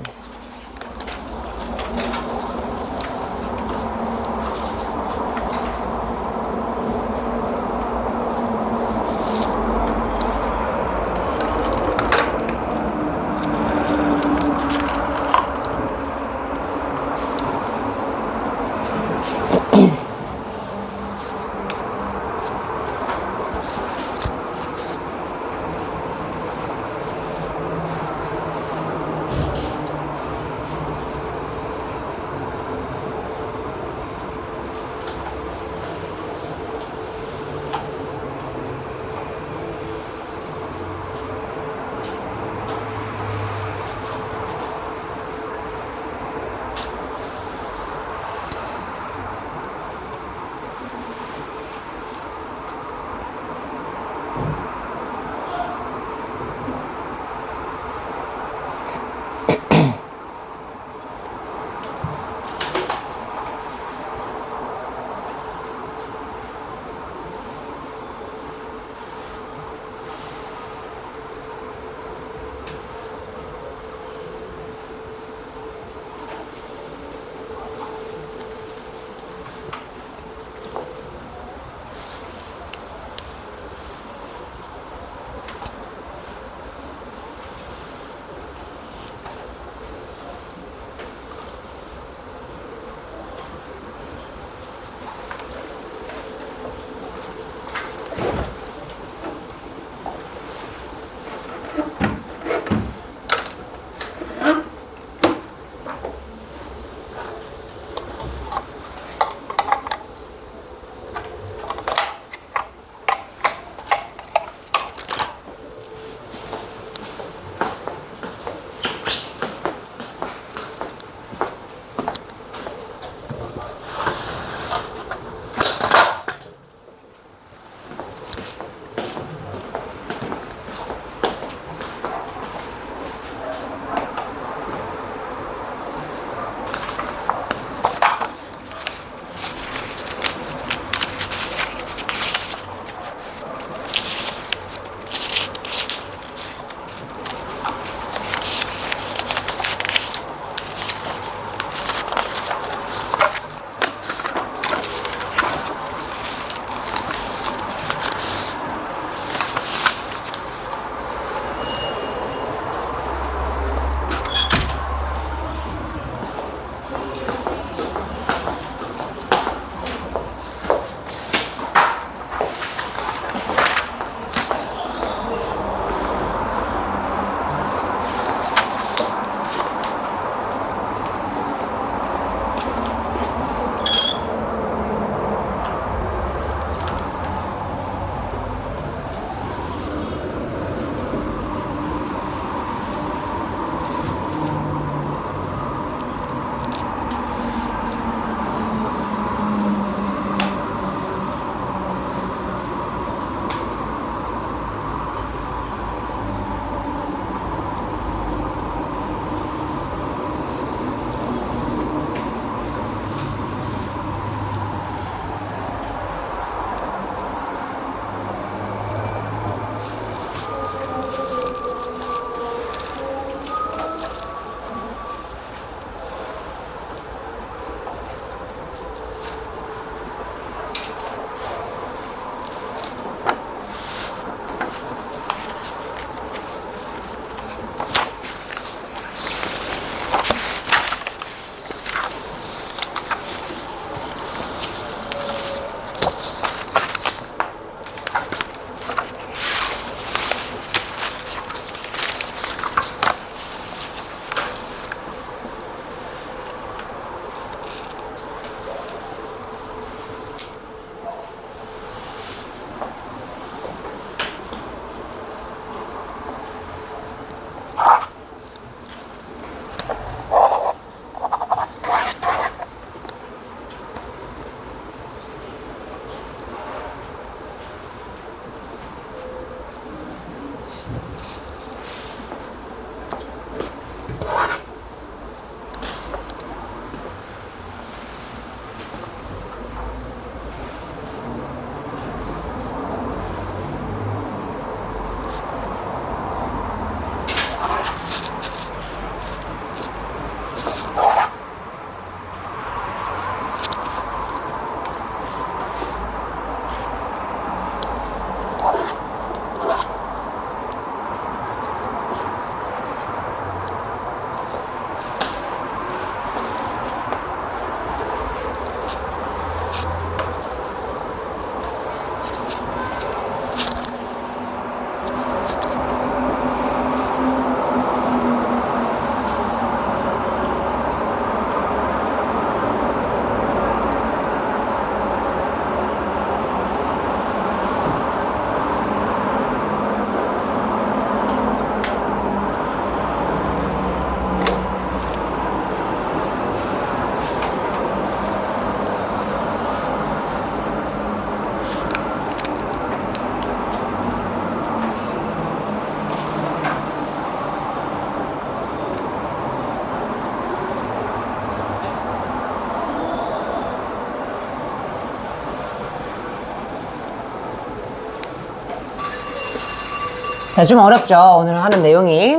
A: 자, 좀 어렵죠? 오늘 하는 내용이.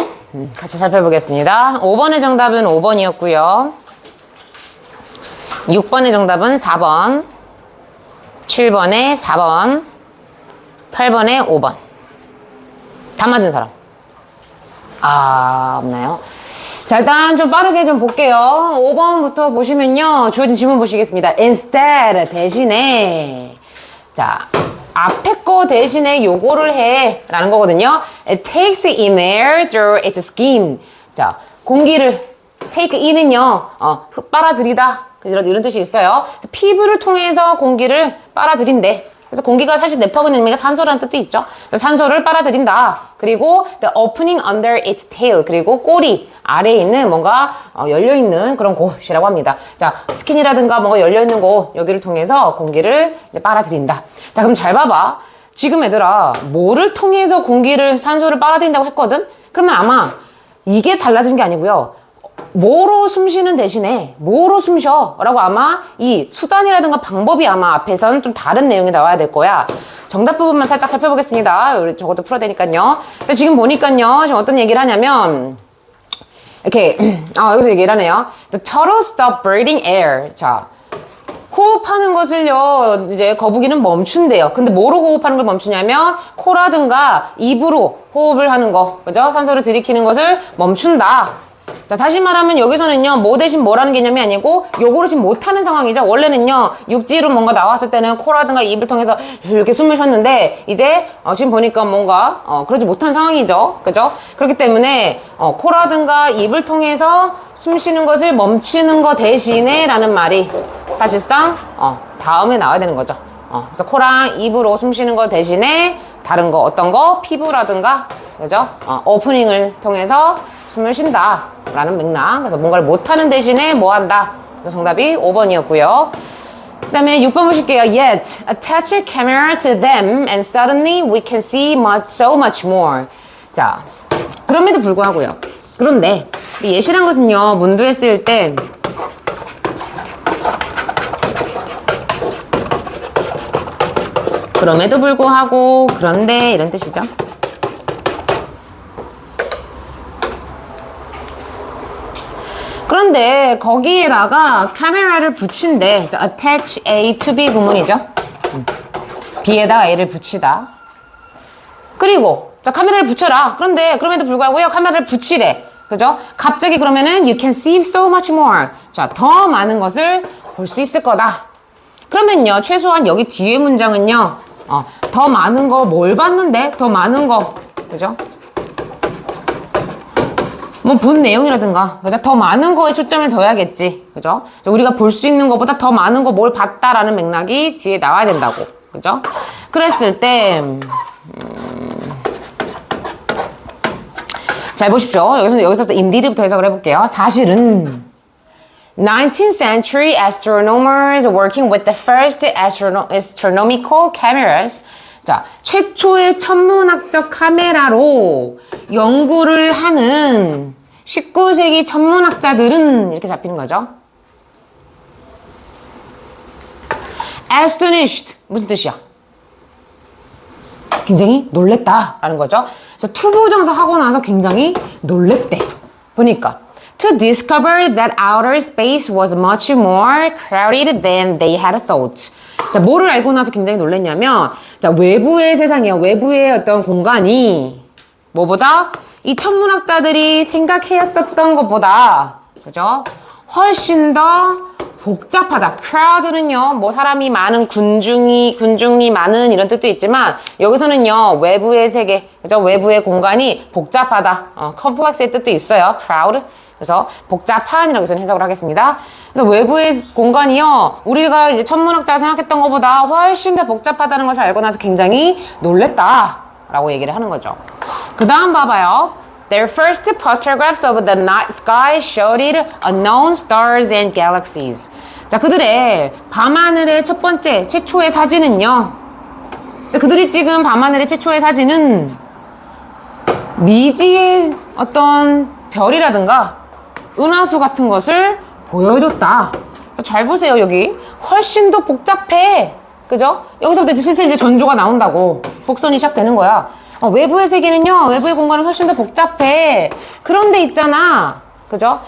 A: 같이 살펴보겠습니다. 5번의 정답은 5번이었고요. 6번의 정답은 4번. 7번에 4번. 8번에 5번. 다 맞은 사람. 없나요? 자, 일단 좀 빠르게 좀 볼게요. 5번부터 보시면요. 주어진 질문 보시겠습니다. Instead, 대신에. 자, 앞에 거 대신에 요거를 해. 라는 거거든요. It takes in air through its skin. 자, 공기를, take in은요, 빨아들이다. 이런 뜻이 있어요. 피부를 통해서 공기를 빨아들인대. 그래서 공기가 사실 내포하고 있는 의미가 산소라는 뜻도 있죠. 산소를 빨아들인다. 그리고 the opening under its tail. 그리고 꼬리 아래에 있는 뭔가 열려있는 그런 곳이라고 합니다. 자, 스킨이라든가 뭔가 열려있는 곳 여기를 통해서 공기를 이제 빨아들인다. 자, 그럼 잘 봐봐. 지금 얘들아 뭐를 통해서 공기를 산소를 빨아들인다고 했거든? 그러면 아마 이게 달라진 게 아니고요. 뭐로 숨 쉬는 대신에 뭐로 숨 쉬어? 라고 아마 이 수단이라든가 방법이 아마 앞에선 좀 다른 내용이 나와야 될 거야. 정답 부분만 살짝 살펴보겠습니다. 우리 저것도 풀어야 되니까요. 자, 지금 보니까요. 지금 어떤 얘기를 하냐면 이렇게 여기서 얘기를 하네요. The turtle stopped breathing air. 자, 호흡하는 것을요, 이제 거북이는 멈춘대요. 근데 뭐로 호흡하는 걸 멈추냐면 코라든가 입으로 호흡을 하는 거, 그죠? 산소를 들이키는 것을 멈춘다. 자, 다시 말하면 여기서는요, 뭐 대신 뭐라는 개념이 아니고 요거를 지금 못하는 상황이죠. 원래는요, 육지로 뭔가 나왔을 때는 코라든가 입을 통해서 이렇게 숨을 쉬었는데 이제 지금 보니까 뭔가 그러지 못한 상황이죠. 그죠? 그렇기 때문에 코라든가 입을 통해서 숨 쉬는 것을 멈추는 거 대신에 라는 말이 사실상 다음에 나와야 되는 거죠. 그래서 코랑 입으로 숨 쉬는 거 대신에 다른 거, 어떤 거, 피부라든가, 그죠? 오프닝을 통해서 숨을 쉰다 라는 맥락. 그래서 뭔가를 못하는 대신에 뭐 한다. 그래서 정답이 5번이었고요. 그 다음에 6번 보실게요. Yet, attach a camera to them and suddenly we can see so much more. 자, 그럼에도 불구하고요. 그런데 이 예시란 것은요, 문두에 쓰일 때 그럼에도 불구하고 그런데 이런 뜻이죠. 그런데 거기에다가 카메라를 붙인대. 그래서 attach A to B 구문이죠. B에다가 A를 붙이다. 그리고 자, 카메라를 붙여라. 그런데 그럼에도 불구하고요, 카메라를 붙이래. 그죠? 갑자기 그러면은 you can see so much more. 자, 더 많은 것을 볼 수 있을 거다. 그러면요, 최소한 여기 뒤에 문장은요, 더 많은 거 뭘 봤는데? 더 많은 거, 그죠? 뭐 본 내용이라든가, 그죠? 더 많은 거에 초점을 둬야겠지, 그죠? 우리가 볼 수 있는 것보다 더 많은 거 뭘 봤다라는 맥락이 뒤에 나와야 된다고, 그죠? 그랬을 때 잘 보십시오. 여기서부터 indeed부터 해석을 해볼게요. 사실은 19th century astronomers working with the first astronomical cameras. 자, 최초의 천문학적 카메라로 연구를 하는 19세기 천문학자들은 이렇게 잡히는 거죠. Astonished. 무슨 뜻이야? 굉장히 놀랬다라는 거죠. 그래서 투부정사 하고 나서 굉장히 놀랬대. 보니까 to discover that outer space was much more crowded than they had thought. 자, 뭐를 알고 나서 굉장히 놀랬냐면, 자, 외부의 세상이요. 외부의 어떤 공간이 뭐보다 이 천문학자들이 생각했었던 것보다, 그죠? 훨씬 더 복잡하다. crowd는요, 뭐 사람이 많은, 군중이 많은 이런 뜻도 있지만, 여기서는요, 외부의 세계, 그죠? 외부의 공간이 복잡하다. complex의 뜻도 있어요. crowd. 그래서 복잡한이라고 여기서는 해석을 하겠습니다. 그래서 외부의 공간이요, 우리가 이제 천문학자가 생각했던 것보다 훨씬 더 복잡하다는 것을 알고 나서 굉장히 놀랬다라고 얘기를 하는 거죠. 그 다음 봐봐요. Their first photographs of the night sky showed unknown stars and galaxies. 자, 그들의 밤하늘의 첫 번째, 최초의 사진은요. 자, 그들이 찍은 밤하늘의 최초의 사진은 미지의 어떤 별이라든가 은하수 같은 것을 보여줬다. 잘 보세요, 여기. 훨씬 더 복잡해. 그죠? 여기서부터 슬슬 이제 전조가 나온다고. 복선이 시작되는 거야. 외부의 세계는요, 외부의 공간은 훨씬 더 복잡해. 그런데 있잖아. 그죠?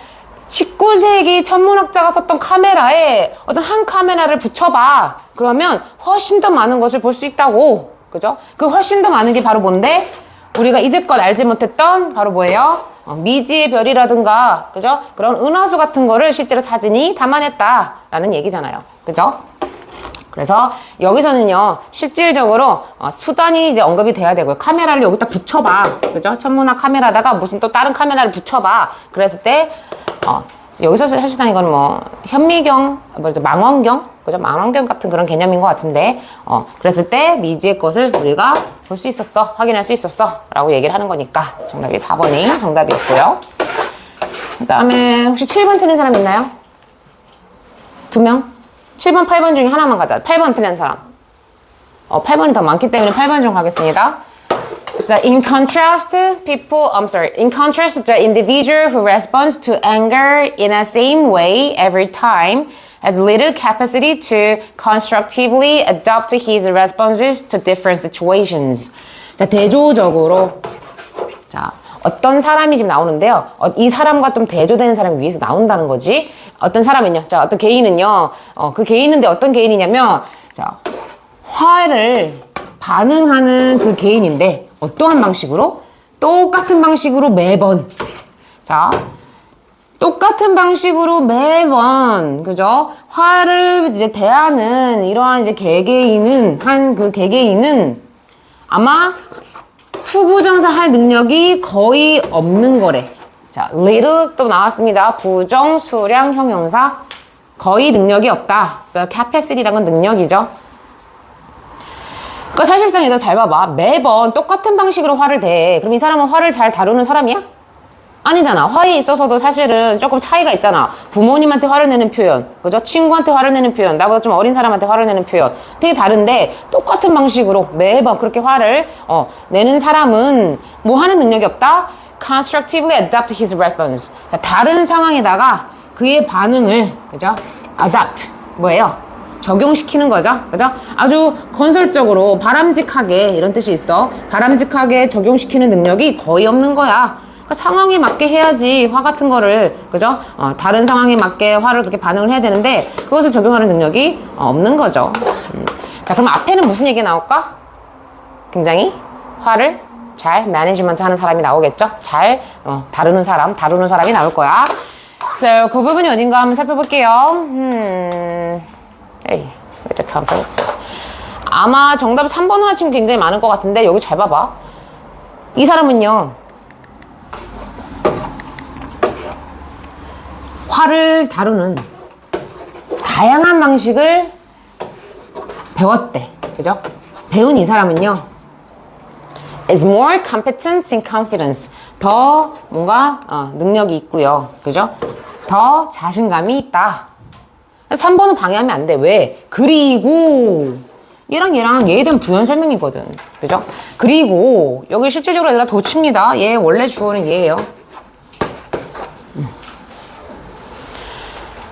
A: 19세기 천문학자가 썼던 카메라에 어떤 한 카메라를 붙여봐. 그러면 훨씬 더 많은 것을 볼 수 있다고. 그죠? 그 훨씬 더 많은 게 바로 뭔데? 우리가 이제껏 알지 못했던 바로 뭐예요? 미지의 별이라든가, 그죠? 그런 은하수 같은 거를 실제로 사진이 담아냈다라는 얘기잖아요. 그죠? 그래서 여기서는요, 실질적으로 수단이 이제 언급이 돼야 되고요. 카메라를 여기다 붙여봐. 그죠? 천문학 카메라다가 무슨 또 다른 카메라를 붙여봐. 그랬을 때, 여기서 사실상 이건 뭐, 현미경, 뭐죠? 망원경? 그죠? 망원경 같은 그런 개념인 것 같은데, 그랬을 때 미지의 것을 우리가 볼 수 있었어. 확인할 수 있었어. 라고 얘기를 하는 거니까. 정답이 4번이 정답이었고요. 그 다음에 혹시 7번 틀린 사람 있나요? 2명? 7번, 8번 중에 하나만 가자. 8번 틀린 사람. 8번이 더 많기 때문에 8번 좀 가겠습니다. So in contrast, in contrast, the individual who responds to anger in the same way every time has little capacity to constructively adapt his responses to different situations. 자, 대조적으로. 자, 어떤 사람이 지금 나오는데요. 이 사람과 좀 대조되는 사람이 위에서 나온다는 거지. 어떤 사람은요. 자, 어떤 개인은요. 그 개인인데 어떤 개인이냐면, 자, 화를 반응하는 그 개인인데, 어떠한 방식으로? 똑같은 방식으로 매번. 자, 똑같은 방식으로 매번, 그죠? 화를 이제 대하는 이러한 이제 개개인은, 그 개개인은 아마 투부정사 할 능력이 거의 없는 거래. 자, little 또 나왔습니다. 부정, 수량, 형용사. 거의 능력이 없다. 그래서 capacity란 건 능력이죠. 그러니까 사실상 얘들 잘 봐봐. 매번 똑같은 방식으로 화를 대. 그럼 이 사람은 화를 잘 다루는 사람이야? 아니잖아. 화에 있어서도 사실은 조금 차이가 있잖아. 부모님한테 화를 내는 표현, 그죠? 친구한테 화를 내는 표현, 나보다 좀 어린 사람한테 화를 내는 표현 되게 다른데 똑같은 방식으로 매번 그렇게 화를 내는 사람은 뭐 하는 능력이 없다? Constructively adapt his response. 자, 다른 상황에다가 그의 반응을, 그죠? adapt 뭐예요? 적용시키는 거죠. 그죠? 아주 건설적으로 바람직하게 이런 뜻이 있어. 바람직하게 적용시키는 능력이 거의 없는 거야. 그러니까 상황에 맞게 해야지 화 같은 거를, 그죠? 다른 상황에 맞게 화를 그렇게 반응을 해야 되는데 그것을 적용하는 능력이 없는 거죠. 자, 그럼 앞에는 무슨 얘기가 나올까? 굉장히 화를 잘 매니지먼트 하는 사람이 나오겠죠? 잘 다루는 사람이 나올 거야. 그래서 그 부분이 어딘가 한번 살펴볼게요. with the conference. 아마 정답 3번을 하시면 굉장히 많을 것 같은데 여기 잘 봐봐. 이 사람은요, 화를 다루는 다양한 방식을 배웠대. 그죠? 배운 이 사람은요, is more competent in confidence. 더 뭔가 능력이 있고요. 그죠? 더 자신감이 있다. 3번은 방해하면 안 돼. 왜? 그리고 얘랑 얘에 대한 부연 설명이거든. 그죠? 그리고 여기 실질적으로 얘들아 도치입니다. 얘 원래 주어는 얘예요.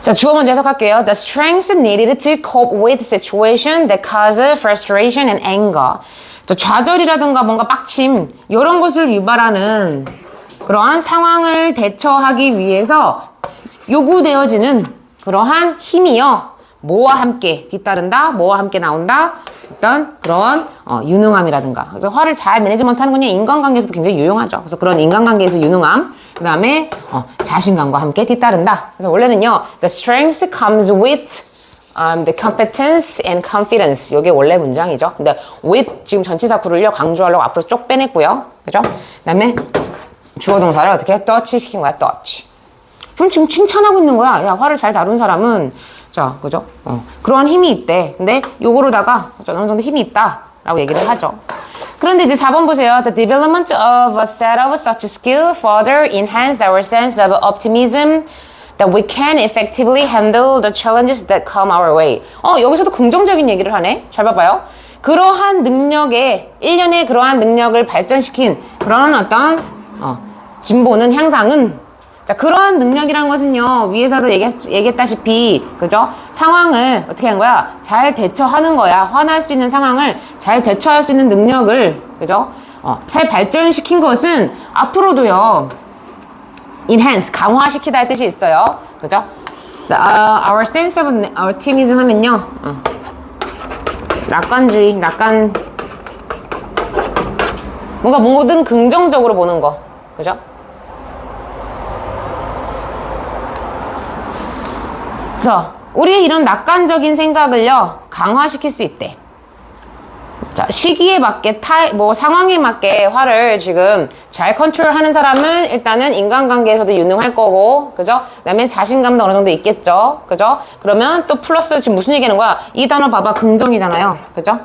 A: 자, 주어 먼저 해석할게요. The strength needed to cope with situation that cause frustration and anger. 좌절이라든가 뭔가 빡침 이런 것을 유발하는 그러한 상황을 대처하기 위해서 요구되어지는 그러한 힘이요, 뭐와 함께 뒤따른다, 뭐와 함께 나온다, 어떤 그런 유능함이라든가. 그래서 화를 잘 매니지먼트 하는 건요, 인간관계에서도 굉장히 유용하죠. 그래서 그런 인간관계에서 유능함, 그 다음에 자신감과 함께 뒤따른다. 그래서 원래는요, the strength comes with the competence and confidence. 이게 원래 문장이죠. 근데 with 지금 전치사 구를요 강조하려고 앞으로 쪽 빼냈고요. 그죠? 그 다음에 주어 동사를 어떻게 touch 시킨 거야, touch. 그럼 지금 칭찬하고 있는 거야. 야, 화를 잘 다룬 사람은, 자, 그죠? 그러한 힘이 있대. 근데 요거로다가 어느 정도 힘이 있다 라고 얘기를 하죠. 그런데 이제 4번 보세요. The development of a set of such skill further enhance our sense of optimism that we can effectively handle the challenges that come our way. 여기서도 긍정적인 얘기를 하네. 잘 봐봐요. 그러한 능력에, 1년의 그러한 능력을 발전시킨 그런 어떤 진보는, 향상은, 자, 그러한 능력이라는 것은요, 위에서도 얘기했다시피, 그죠? 상황을 어떻게 하는 거야? 잘 대처하는 거야. 화날 수 있는 상황을 잘 대처할 수 있는 능력을, 그죠? 잘 발전시킨 것은 앞으로도요, enhance, 강화시키다 할 뜻이 있어요. 그죠? Our sense of optimism 하면요, 낙관주의, 뭔가 뭐든 긍정적으로 보는 거. 그죠? 그래서 우리의 이런 낙관적인 생각을요, 강화시킬 수 있대. 자, 시기에 맞게 상황에 맞게 화를 지금 잘 컨트롤하는 사람은 일단은 인간관계에서도 유능할 거고, 그죠? 그다음에 자신감도 어느 정도 있겠죠, 그죠? 그러면 또 플러스 지금 무슨 얘기하는 거야? 이 단어 봐봐, 긍정이잖아요, 그죠?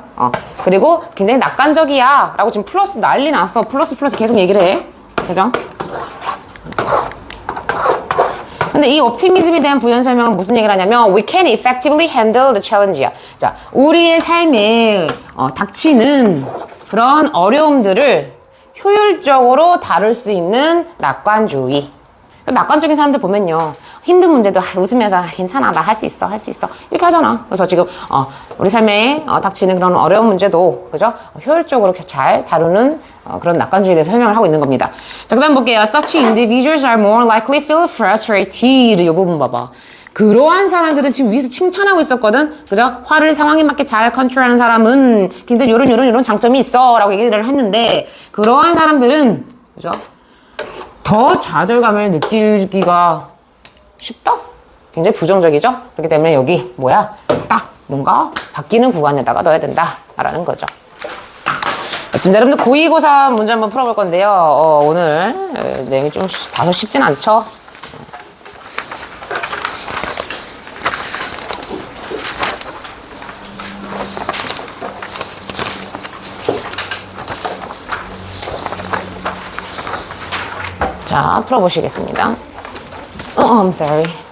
A: 그리고 굉장히 낙관적이야라고 지금 플러스 난리 났어. 플러스 계속 얘기를 해, 그죠? 근데 이 옵티미즘에 대한 부연 설명은 무슨 얘기를 하냐면 we can effectively handle the challenge야. 자, 우리의 삶에 닥치는 그런 어려움들을 효율적으로 다룰 수 있는 낙관주의. 낙관적인 사람들 보면요, 힘든 문제도 웃으면서 괜찮아, 나 할 수 있어 이렇게 하잖아. 그래서 지금 우리 삶에 닥치는 그런 어려운 문제도, 그죠? 효율적으로 잘 다루는 그런 낙관주의에 대해서 설명을 하고 있는 겁니다. 자, 그 다음 볼게요. Such individuals are more likely to feel frustrated. 이 부분 봐봐. 그러한 사람들은 지금 위에서 칭찬하고 있었거든, 그죠? 화를 상황에 맞게 잘 컨트롤하는 사람은 굉장히 요런 장점이 있어 라고 얘기를 했는데, 그러한 사람들은, 그죠? 더 좌절감을 느끼기가 쉽다? 굉장히 부정적이죠? 그렇기 때문에 여기 딱 뭔가 바뀌는 구간에다가 넣어야 된다라는 거죠. 좋습니다. 여러분들 고2고3 문제 한번 풀어볼 건데요. 오늘 내용이 좀 다소 쉽진 않죠? 자, 풀어보시겠습니다. I'm sorry.